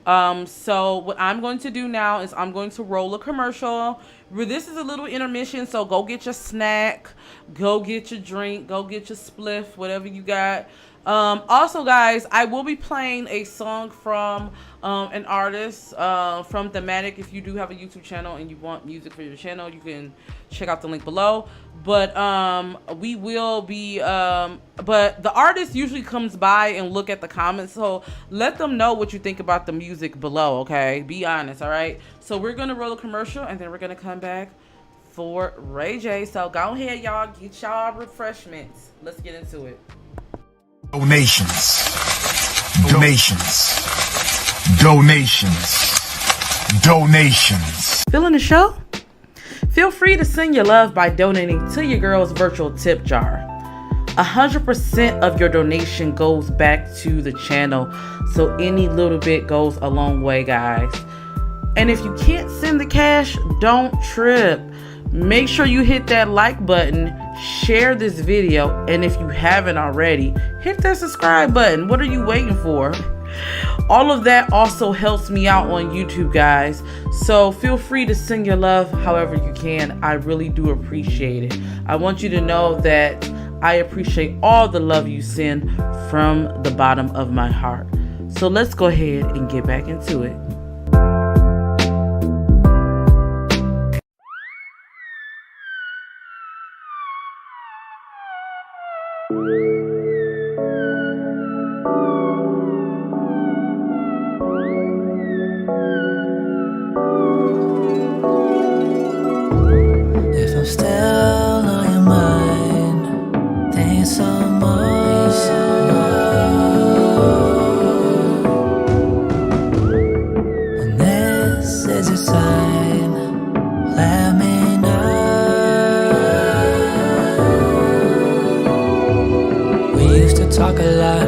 So what I'm going to do now is I'm going to roll a commercial. This is a little intermission, so go get your snack, go get your drink, go get your spliff, whatever you got. Also, guys, I will be playing a song from an artist from Thematic. If you do have a YouTube channel and you want music for your channel, you can check out the link below. But we will be but the artist usually comes by and look at the comments, so let them know what you think about the music below. Okay, be honest. All right, so we're gonna roll a commercial and then we're gonna come back for Ray J. So go ahead, y'all, get y'all refreshments. Let's get into it. Donations, donations, donations, donations. Feeling the show? Feel free to send your love by donating to your girl's virtual tip jar. 100% of your donation goes back to the channel, so any little bit goes a long way, guys. And if you can't send the cash, don't trip. Make sure you hit that like button, share this video, and if you haven't already, hit that subscribe button. What are you waiting for? All of that also helps me out on YouTube, guys. So feel free to send your love however you can. I really do appreciate it. I want you to know that I appreciate all the love you send from the bottom of my heart. So let's go ahead and get back into it. If I'm still on your mind, think some more. And this is a sign, let me know. We used to talk a lot,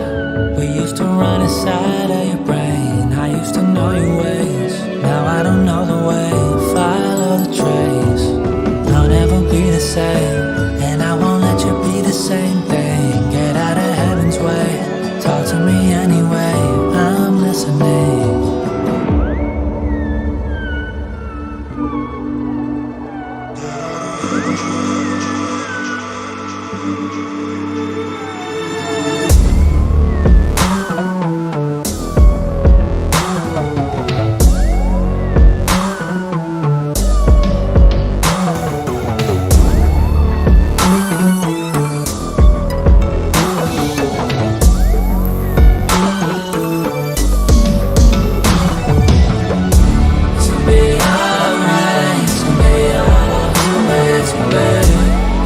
we used to run inside of your brain. I used to know your ways, now I don't know the way. Follow the trace, I'll never be the same, and I won't let you be the same thing. Get out of heaven's way, talk to me anyway, I'm listening.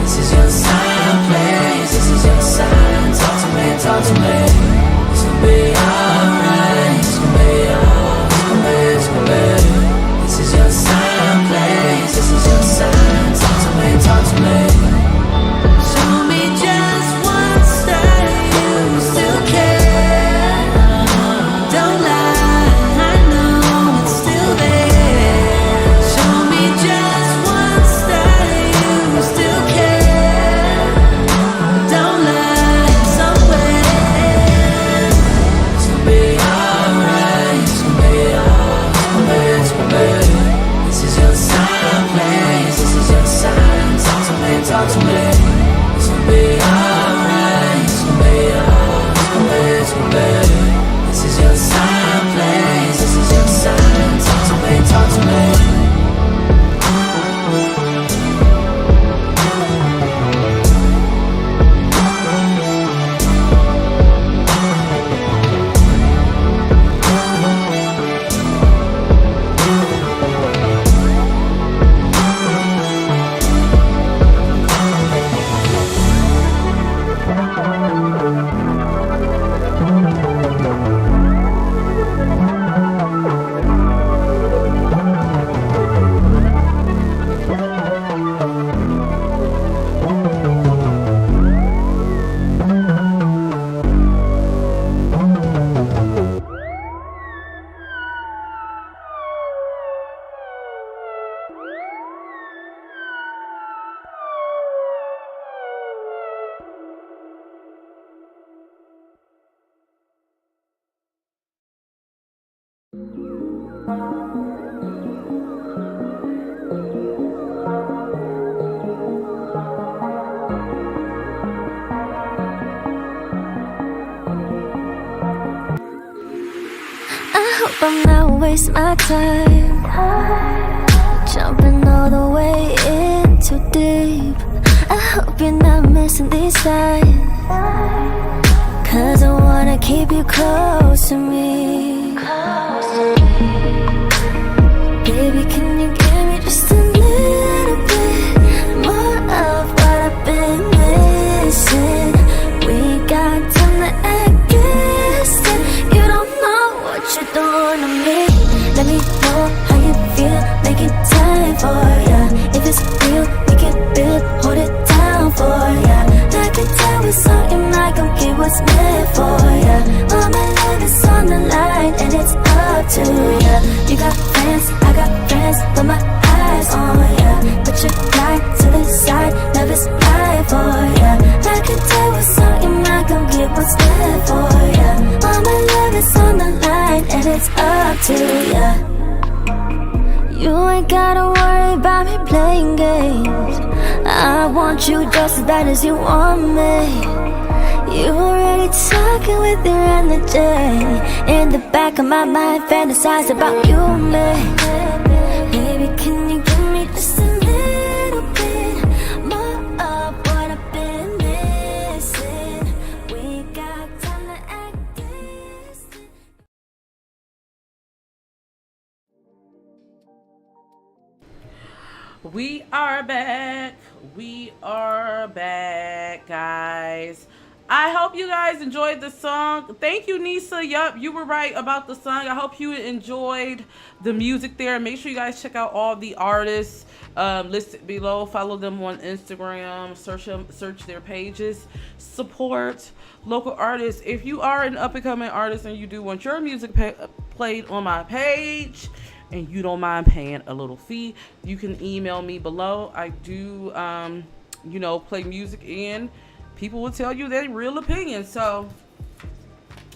This is your sign, please. This is hope I'm not wasting my time, jumping all the way in too deep. I hope you're not missing these signs, cause I wanna keep you close to me. Baby, can you give me just a little bit more of what I've been missing? We got time to act distant. You don't know what you're doing to me. Let me know how you feel, making time for ya. If it's real, we can build, hold it down for ya. I can tell it's something I gon' get what's meant for ya. All my love is on the line and it's up to ya. You got friends, I got friends, but my eyes on ya. Put your pride to the side, love is right for ya. I can tell it's something I gon' get what's meant for ya. All my love is on the line and it's up to ya. You ain't gotta worry about me playing games. I want you just as bad as you want me. You already talking with your energy. In the back of my mind, fantasize about you and me. Baby, can you give me just a little bit more of what I've been missing? We got time to act distant. We are back. We are back, guys. I hope you guys enjoyed the song. Thank you, Nisa. Yup, you were right about the song. I hope you enjoyed the music there. Make sure you guys check out all the artists listed below. Follow them on Instagram. Search their pages. Support local artists. If you are an up-and-coming artist and you do want your music played on my page, and you don't mind paying a little fee, you can email me below. I do, play music, and people will tell you their real opinion. So,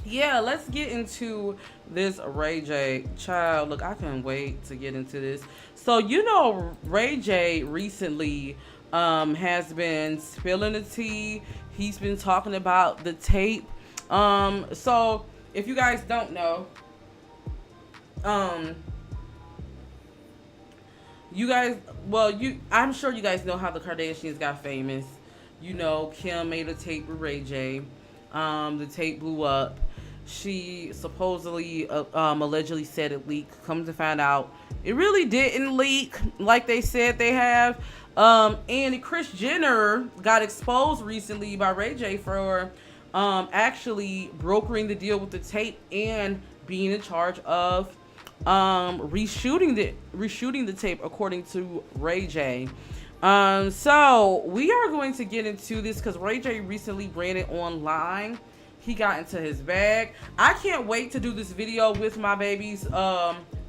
yeah, let's get into this Ray J. Child, look, I can't wait to get into this. So, Ray J recently has been spilling the tea. He's been talking about the tape. So, if you guys don't know, I'm sure you guys know how the Kardashians got famous. Kim made a tape with Ray J. The tape blew up. She supposedly, allegedly said it leaked. Come to find out, it really didn't leak like they said they have. And Kris Jenner got exposed recently by Ray J for actually brokering the deal with the tape and being in charge of reshooting the tape, according to Ray J. So we are going to get into this because Ray J recently ran it online. He got into his bag. I can't wait to do this video with my babies.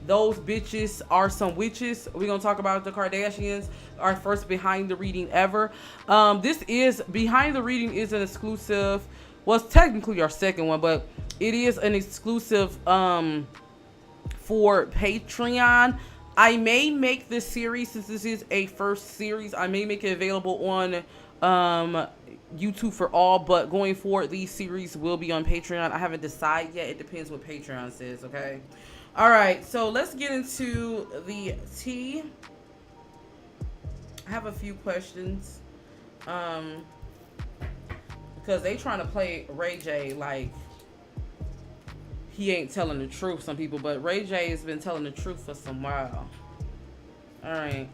Those bitches are some witches. We're gonna talk about the Kardashians, our first behind the reading ever. This is behind the reading is an exclusive. Well, it's technically our second one, but it is an exclusive for Patreon. I may make this series, since this is a first series, I may make it available on YouTube for all, but going forward, these series will be on Patreon. I haven't decided yet. It depends what Patreon says, okay? All right, so let's get into the tea. I have a few questions because they trying to play Ray J like he ain't telling the truth, some people, but Ray J has been telling the truth for some while. All right,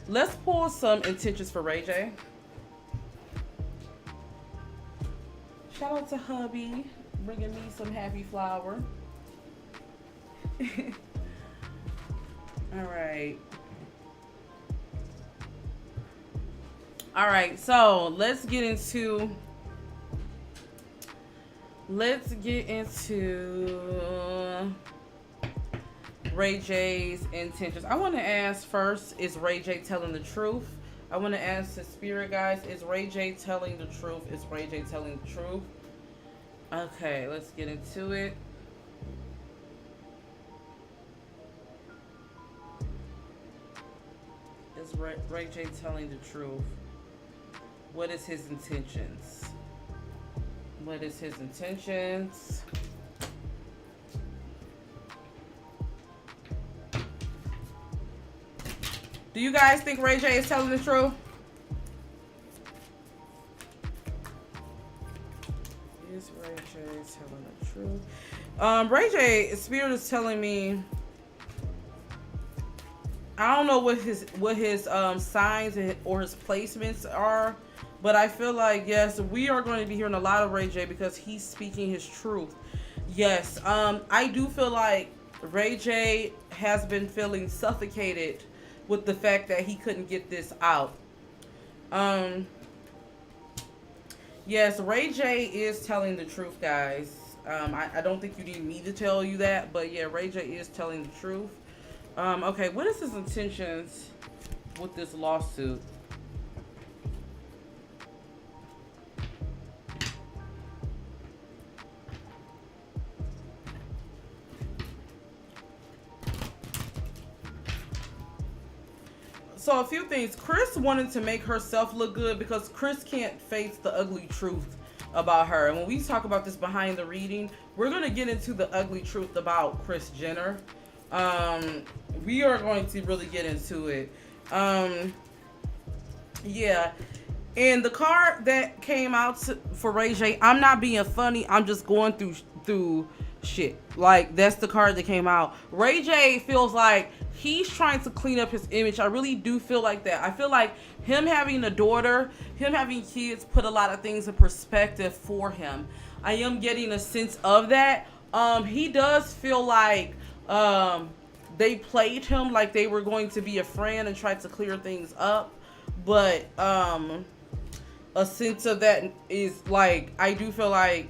let's pull some intentions for Ray J. Shout out to hubby bringing me some happy flower. All right, so let's get into Ray J's intentions. I want to ask first, is Ray J telling the truth? I want to ask the spirit guys, is Ray J telling the truth? Is Ray J telling the truth? Okay, let's get into it. Is Ray J telling the truth? What is his intentions? What is his intentions? Do you guys think Ray J is telling the truth? Is Ray J telling the truth? Ray J, Spirit is telling me, I don't know what his signs or his placements are, but I feel like, yes, we are going to be hearing a lot of Ray J because he's speaking his truth. Yes, I do feel like Ray J has been feeling suffocated with the fact that he couldn't get this out. Yes, Ray J is telling the truth, guys. I don't think you need me to tell you that, but yeah, Ray J is telling the truth. Okay, what is his intentions with this lawsuit? So a few things. Chris wanted to make herself look good because Chris can't face the ugly truth about her. And when we talk about this behind the reading, we're going to get into the ugly truth about Kris Jenner. We are going to really get into it. Yeah. And the card that came out for Ray J, I'm not being funny. I'm just going through shit. Like, that's the card that came out. Ray J feels like he's trying to clean up his image. I really do feel like that. I feel like him having a daughter, him having kids, put a lot of things in perspective for him. I am getting a sense of that. He does feel like they played him like they were going to be a friend and tried to clear things up. But a sense of that is like, I do feel like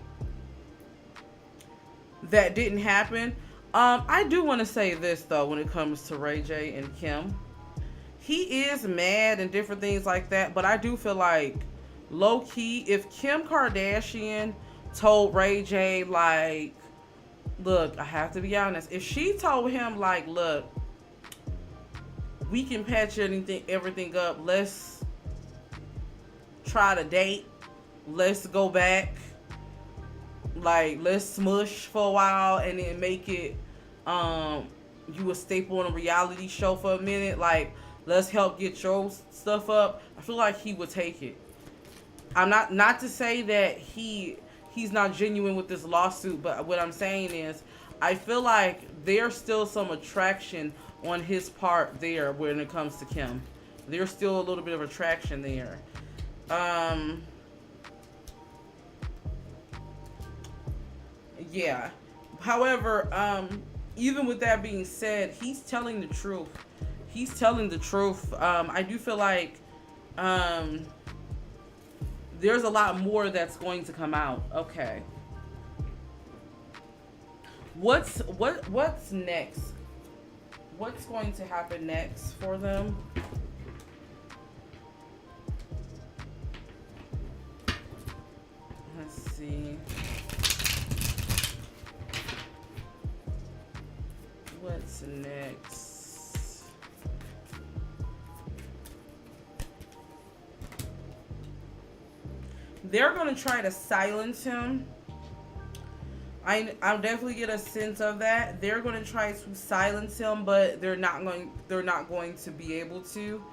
that didn't happen. I do want to say this though, when it comes to Ray J and Kim, he is mad and different things like that, but I do feel like low key, if Kim Kardashian told Ray J, like, look, I have to be honest, if she told him, like, look, we can patch everything up, let's try to date, let's go back, like, let's smush for a while and then make it you a staple on a reality show for a minute, like, let's help get your stuff up, I feel like he would take it. I'm not to say that he's not genuine with this lawsuit, but what I'm saying is I feel like there's still some attraction on his part there when it comes to Kim. There's still a little bit of attraction there. Yeah. However, even with that being said, he's telling the truth. He's telling the truth. I do feel like there's a lot more that's going to come out. Okay. What's next? What's going to happen next for them? Let's see. What's next? They're going to try to silence him. I'll definitely get a sense of that. They're going to try to silence him, but they're not going to be able to.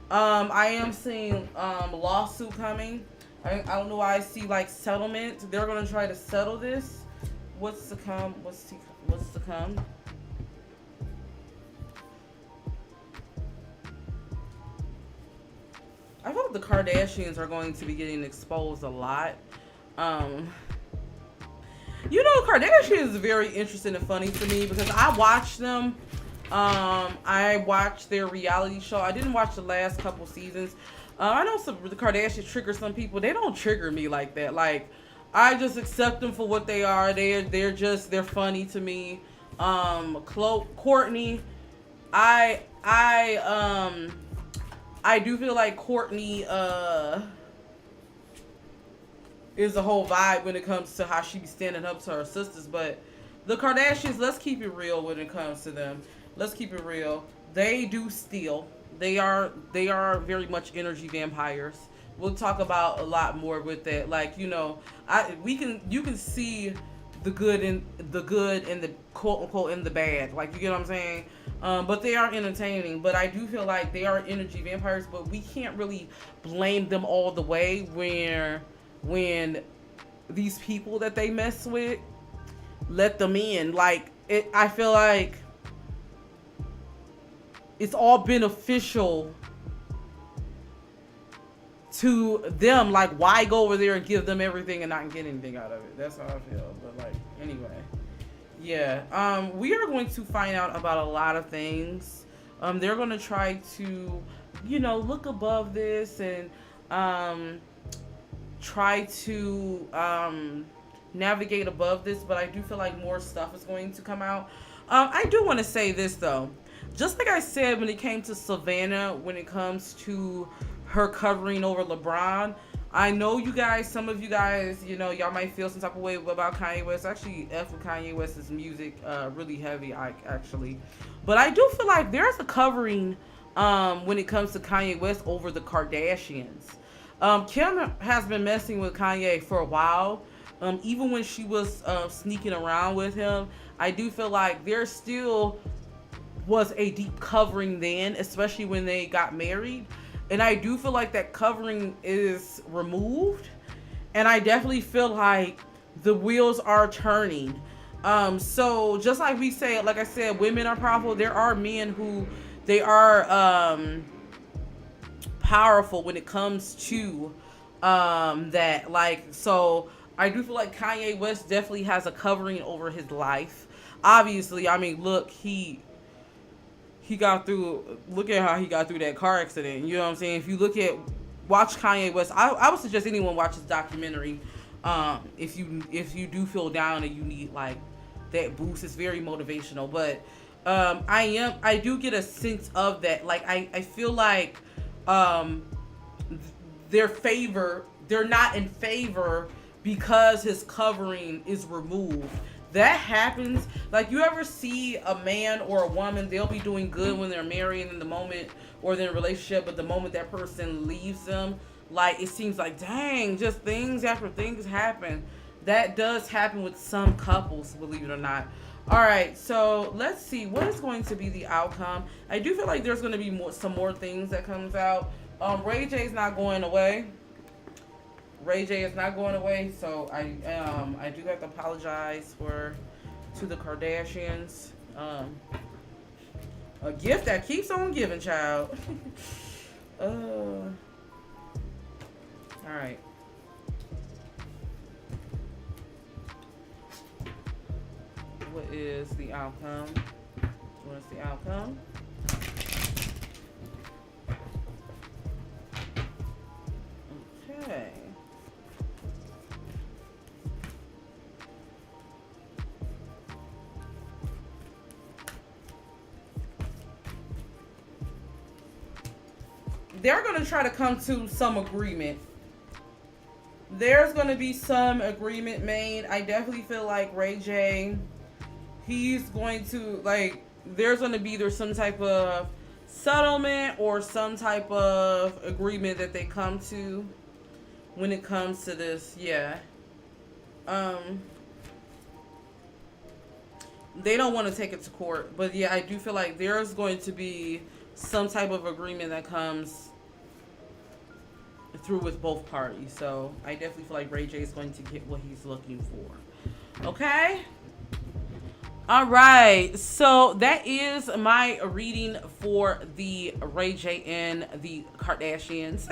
I am seeing lawsuit coming. I don't know why I see like settlement. They're going to try to settle this. What's to come? What's to come? I hope the Kardashians are going to be getting exposed a lot. You know, Kardashians is very interesting and funny to me because I watch them. I watched their reality show. I didn't watch the last couple seasons. I know the Kardashians trigger some people. They don't trigger me like that. Like, I just accept them for what they are. They're funny to me. Courtney, I do feel like Courtney is a whole vibe when it comes to how she be standing up to her sisters. But the Kardashians, let's keep it real when it comes to them. Let's keep it real. They do steal. They are very much energy vampires. We'll talk about a lot more with that. Like, you know, you can see the good and the quote unquote and the bad. Like, you get what I'm saying? But they are entertaining. But I do feel like they are energy vampires. But we can't really blame them all the way when these people that they mess with let them in. Like, I feel like it's all beneficial to them. Like, why go over there and give them everything and not get anything out of it? That's how I feel. But like, anyway, yeah. We are going to find out about a lot of things. They're going to try to, you know, look above this and try to navigate above this. But I do feel like more stuff is going to come out. I do want to say this though. Just like I said when it came to Savannah, when it comes to her covering over LeBron, I know you guys, some of you guys, you know, y'all might feel some type of way about Kanye West. Actually, F with Kanye West's music, really heavy, actually. But I do feel like there's a covering when it comes to Kanye West over the Kardashians. Kim has been messing with Kanye for a while. Even when she was sneaking around with him, I do feel like there still was a deep covering then, especially when they got married. And I do feel like that covering is removed. And I definitely feel like the wheels are turning. So just like we say, like I said, women are powerful. There are men who they are powerful when it comes to that. Like, so I do feel like Kanye West definitely has a covering over his life. Obviously, I mean, look, he got through, look at how he got through that car accident. You know what I'm saying? If you watch Kanye West, I would suggest anyone watch his documentary. If you do feel down and you need like that boost, it's very motivational. But I do get a sense of that. Like, I feel like they're not in favor because his covering is removed. That happens. Like, you ever see a man or a woman, they'll be doing good when they're married in the moment or they're in a relationship, but the moment that person leaves them, like, it seems like, dang, just things after things happen. That does happen with some couples, believe it or not. All right, so let's see what is going to be the outcome. I do feel like there's going to be some more things that comes out. Ray J's not going away. Ray J is not going away, so I do have to apologize to the Kardashians. A gift that keeps on giving, child. All right. What is the outcome? What is the outcome? Okay. They're going to try to come to some agreement. There's going to be some agreement made. I definitely feel like Ray J, he's going to, like, there's going to be either some type of settlement or some type of agreement that they come to when it comes to this. Yeah. They don't want to take it to court, but yeah, I do feel like there's going to be some type of agreement that comes through with both parties. So I definitely feel like Ray J is going to get what he's looking for. Okay. All right. So that is my reading for the Ray J and the Kardashians.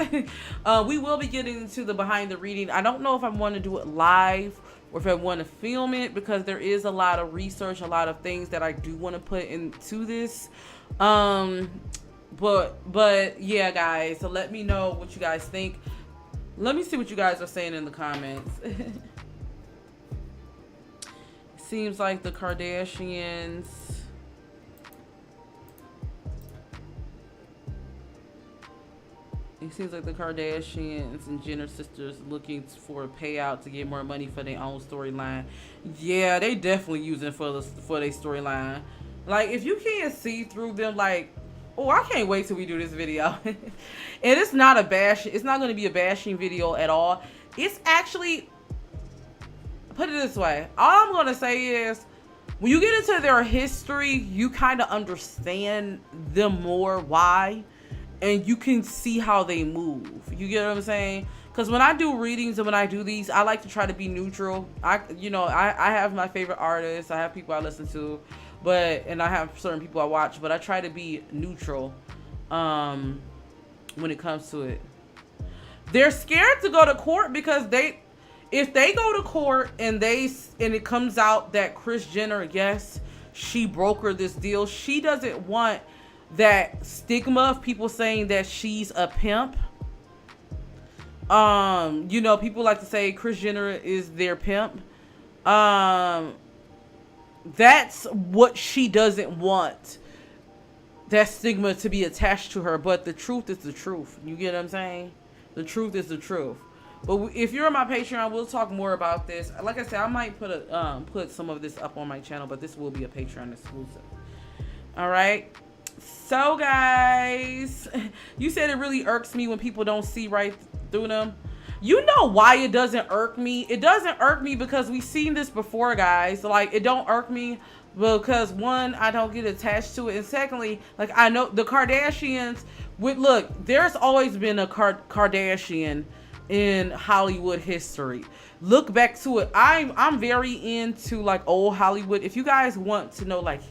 We will be getting into the behind the reading. I don't know if I want to do it live or if I want to film it, because there is a lot of research, a lot of things that I do want to put into this. But yeah, guys, so let me know what you guys think. Let me see what you guys are saying in the comments. Seems like the Kardashians, it seems like the Kardashians and Jenner sisters looking for a payout to get more money for their own storyline. Yeah, they definitely using for their storyline. Like, if you can't see through them, like, oh, I can't wait till we do this video. And it's not a bash. It's not going to be a bashing video at all. It's actually, put it this way. All I'm going to say is, when you get into their history, you kind of understand them more, why, and you can see how they move. You get what I'm saying? Because when I do readings and when I do these, I like to try to be neutral. I have my favorite artists. I have people I listen to, and I have certain people I watch, but I try to be neutral when it comes to it. They're scared to go to court because if they go to court and it comes out that Kris Jenner, yes, she brokered this deal, she doesn't want that stigma of people saying that she's a pimp. People like to say Kris Jenner is their pimp. That's what she doesn't want, that stigma to be attached to her. But the truth is the truth. You get what I'm saying? The truth is the truth. But if you're on my Patreon, we'll talk more about this. Like I said, I might put some of this up on my channel, but this will be a Patreon exclusive. All right. So guys, you said it really irks me when people don't see right through them. You know why it doesn't irk me? It doesn't irk me because we've seen this before, guys. Like, it don't irk me because, one, I don't get attached to it, and secondly, like, I know the Kardashians. Look, there's always been a Kardashian in Hollywood history. Look back to it. I'm very into like old Hollywood. If you guys want to know like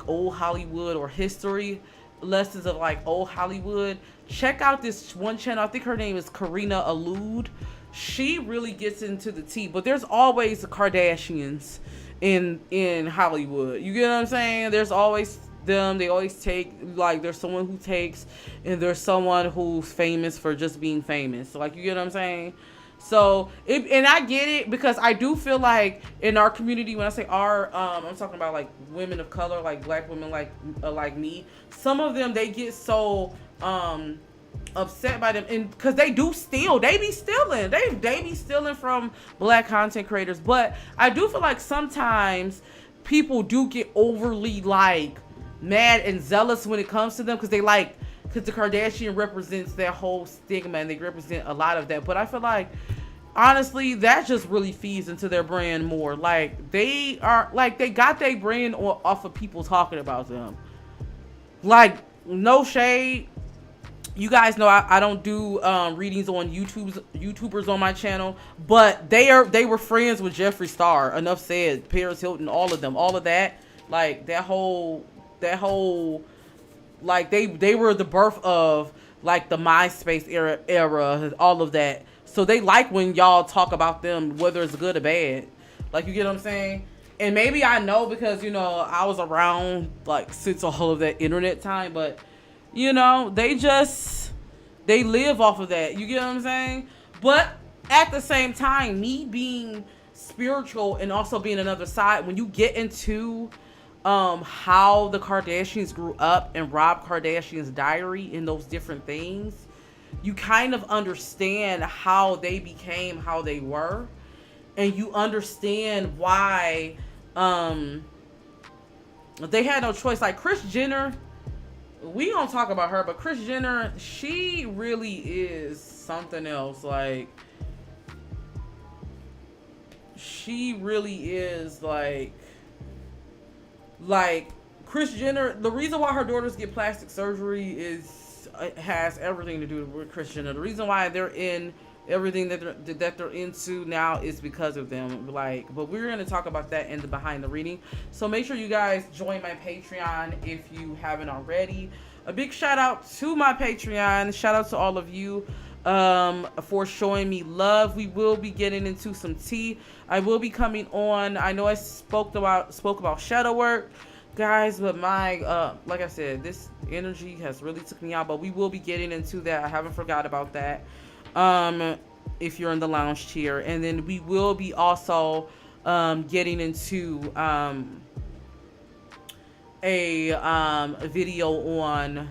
old Hollywood or history lessons of like old Hollywood, check out this one channel. I think her name is Karina Allude. She really gets into the tea. But there's always the Kardashians in Hollywood. You get what I'm saying? There's always them. They always take, like, there's someone who takes, and there's someone who's famous for just being famous. So, like, you get what I'm saying? So, and I get it, because I do feel like in our community, when I say our, I'm talking about like women of color, like black women, like me. Some of them, they get so upset by them, and because they be stealing from black content creators. But I do feel like sometimes people do get overly like mad and zealous when it comes to them, because because the Kardashian represents that whole stigma, and they represent a lot of that. But I feel like, honestly, that just really feeds into their brand more. Like, they got their brand off of people talking about them. Like, no shade. You guys know I don't do readings on YouTubers on my channel, but they were friends with Jeffree Star. Enough said. Paris Hilton, all of them, all of that. Like, that whole like they were the birth of like the MySpace era, all of that. So they like when y'all talk about them, whether it's good or bad. Like, you get what I'm saying? And maybe I know because, you know, I was around like since all of that internet time, but you know, they live off of that. You get what I'm saying? But at the same time, me being spiritual and also being another side, when you get into how the Kardashians grew up and Rob Kardashian's diary and those different things, you kind of understand how they became how they were, and you understand why they had no choice. Like Kris Jenner, we don't talk about her, but Kris Jenner, she really is something else. Like, she really is like Kris Jenner. The reason why her daughters get plastic surgery has everything to do with Kris Jenner. The reason why they're in everything that they're into now is because of them. Like, but we're gonna talk about that in the behind the reading. So make sure you guys join my Patreon if you haven't already. A big shout out to my Patreon. Shout out to all of you for showing me love. We will be getting into some tea. I will be coming on. I know I spoke about shadow work, guys, but my like I said, this energy has really took me out, but we will be getting into that. I haven't forgot about that. If you're in the lounge chair, and then we will be also getting into a video on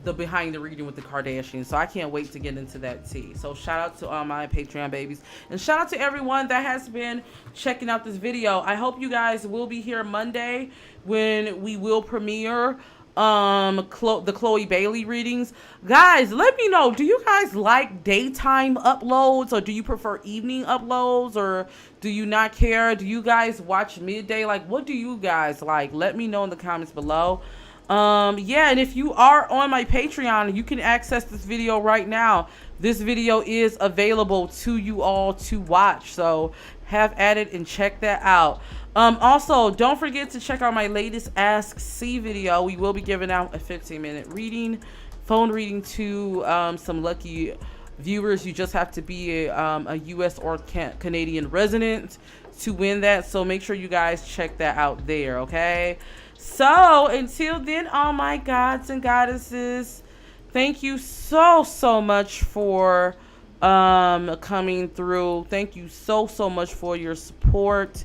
the behind the reading with the Kardashians. So I can't wait to get into that tea. So shout out to my Patreon babies, and shout out to everyone that has been checking out this video. I hope you guys will be here Monday when we will premiere the Chloe Bailey readings. Guys, let me know, do you guys like daytime uploads, or do you prefer evening uploads, or do you not care? Do you guys watch midday? Like, what do you guys like? Let me know in the comments below. Yeah, and if you are on my Patreon, you can access this video right now. This video is available to you all to watch, so have at it and check that out. Also, don't forget to check out my latest Ask C video. We will be giving out a 15-minute reading, phone reading to some lucky viewers. You just have to be a US or Canadian resident to win that, so make sure you guys check that out there, okay? So until then, all my gods and goddesses, thank you so much for coming through. Thank you so much for your support.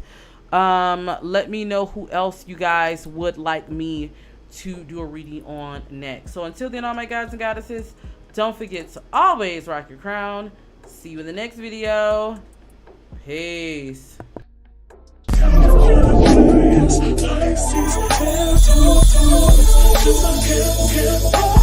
Let me know who else you guys would like me to do a reading on next. So until then, all my gods and goddesses, don't forget to always rock your crown. See you in the next video. Peace. I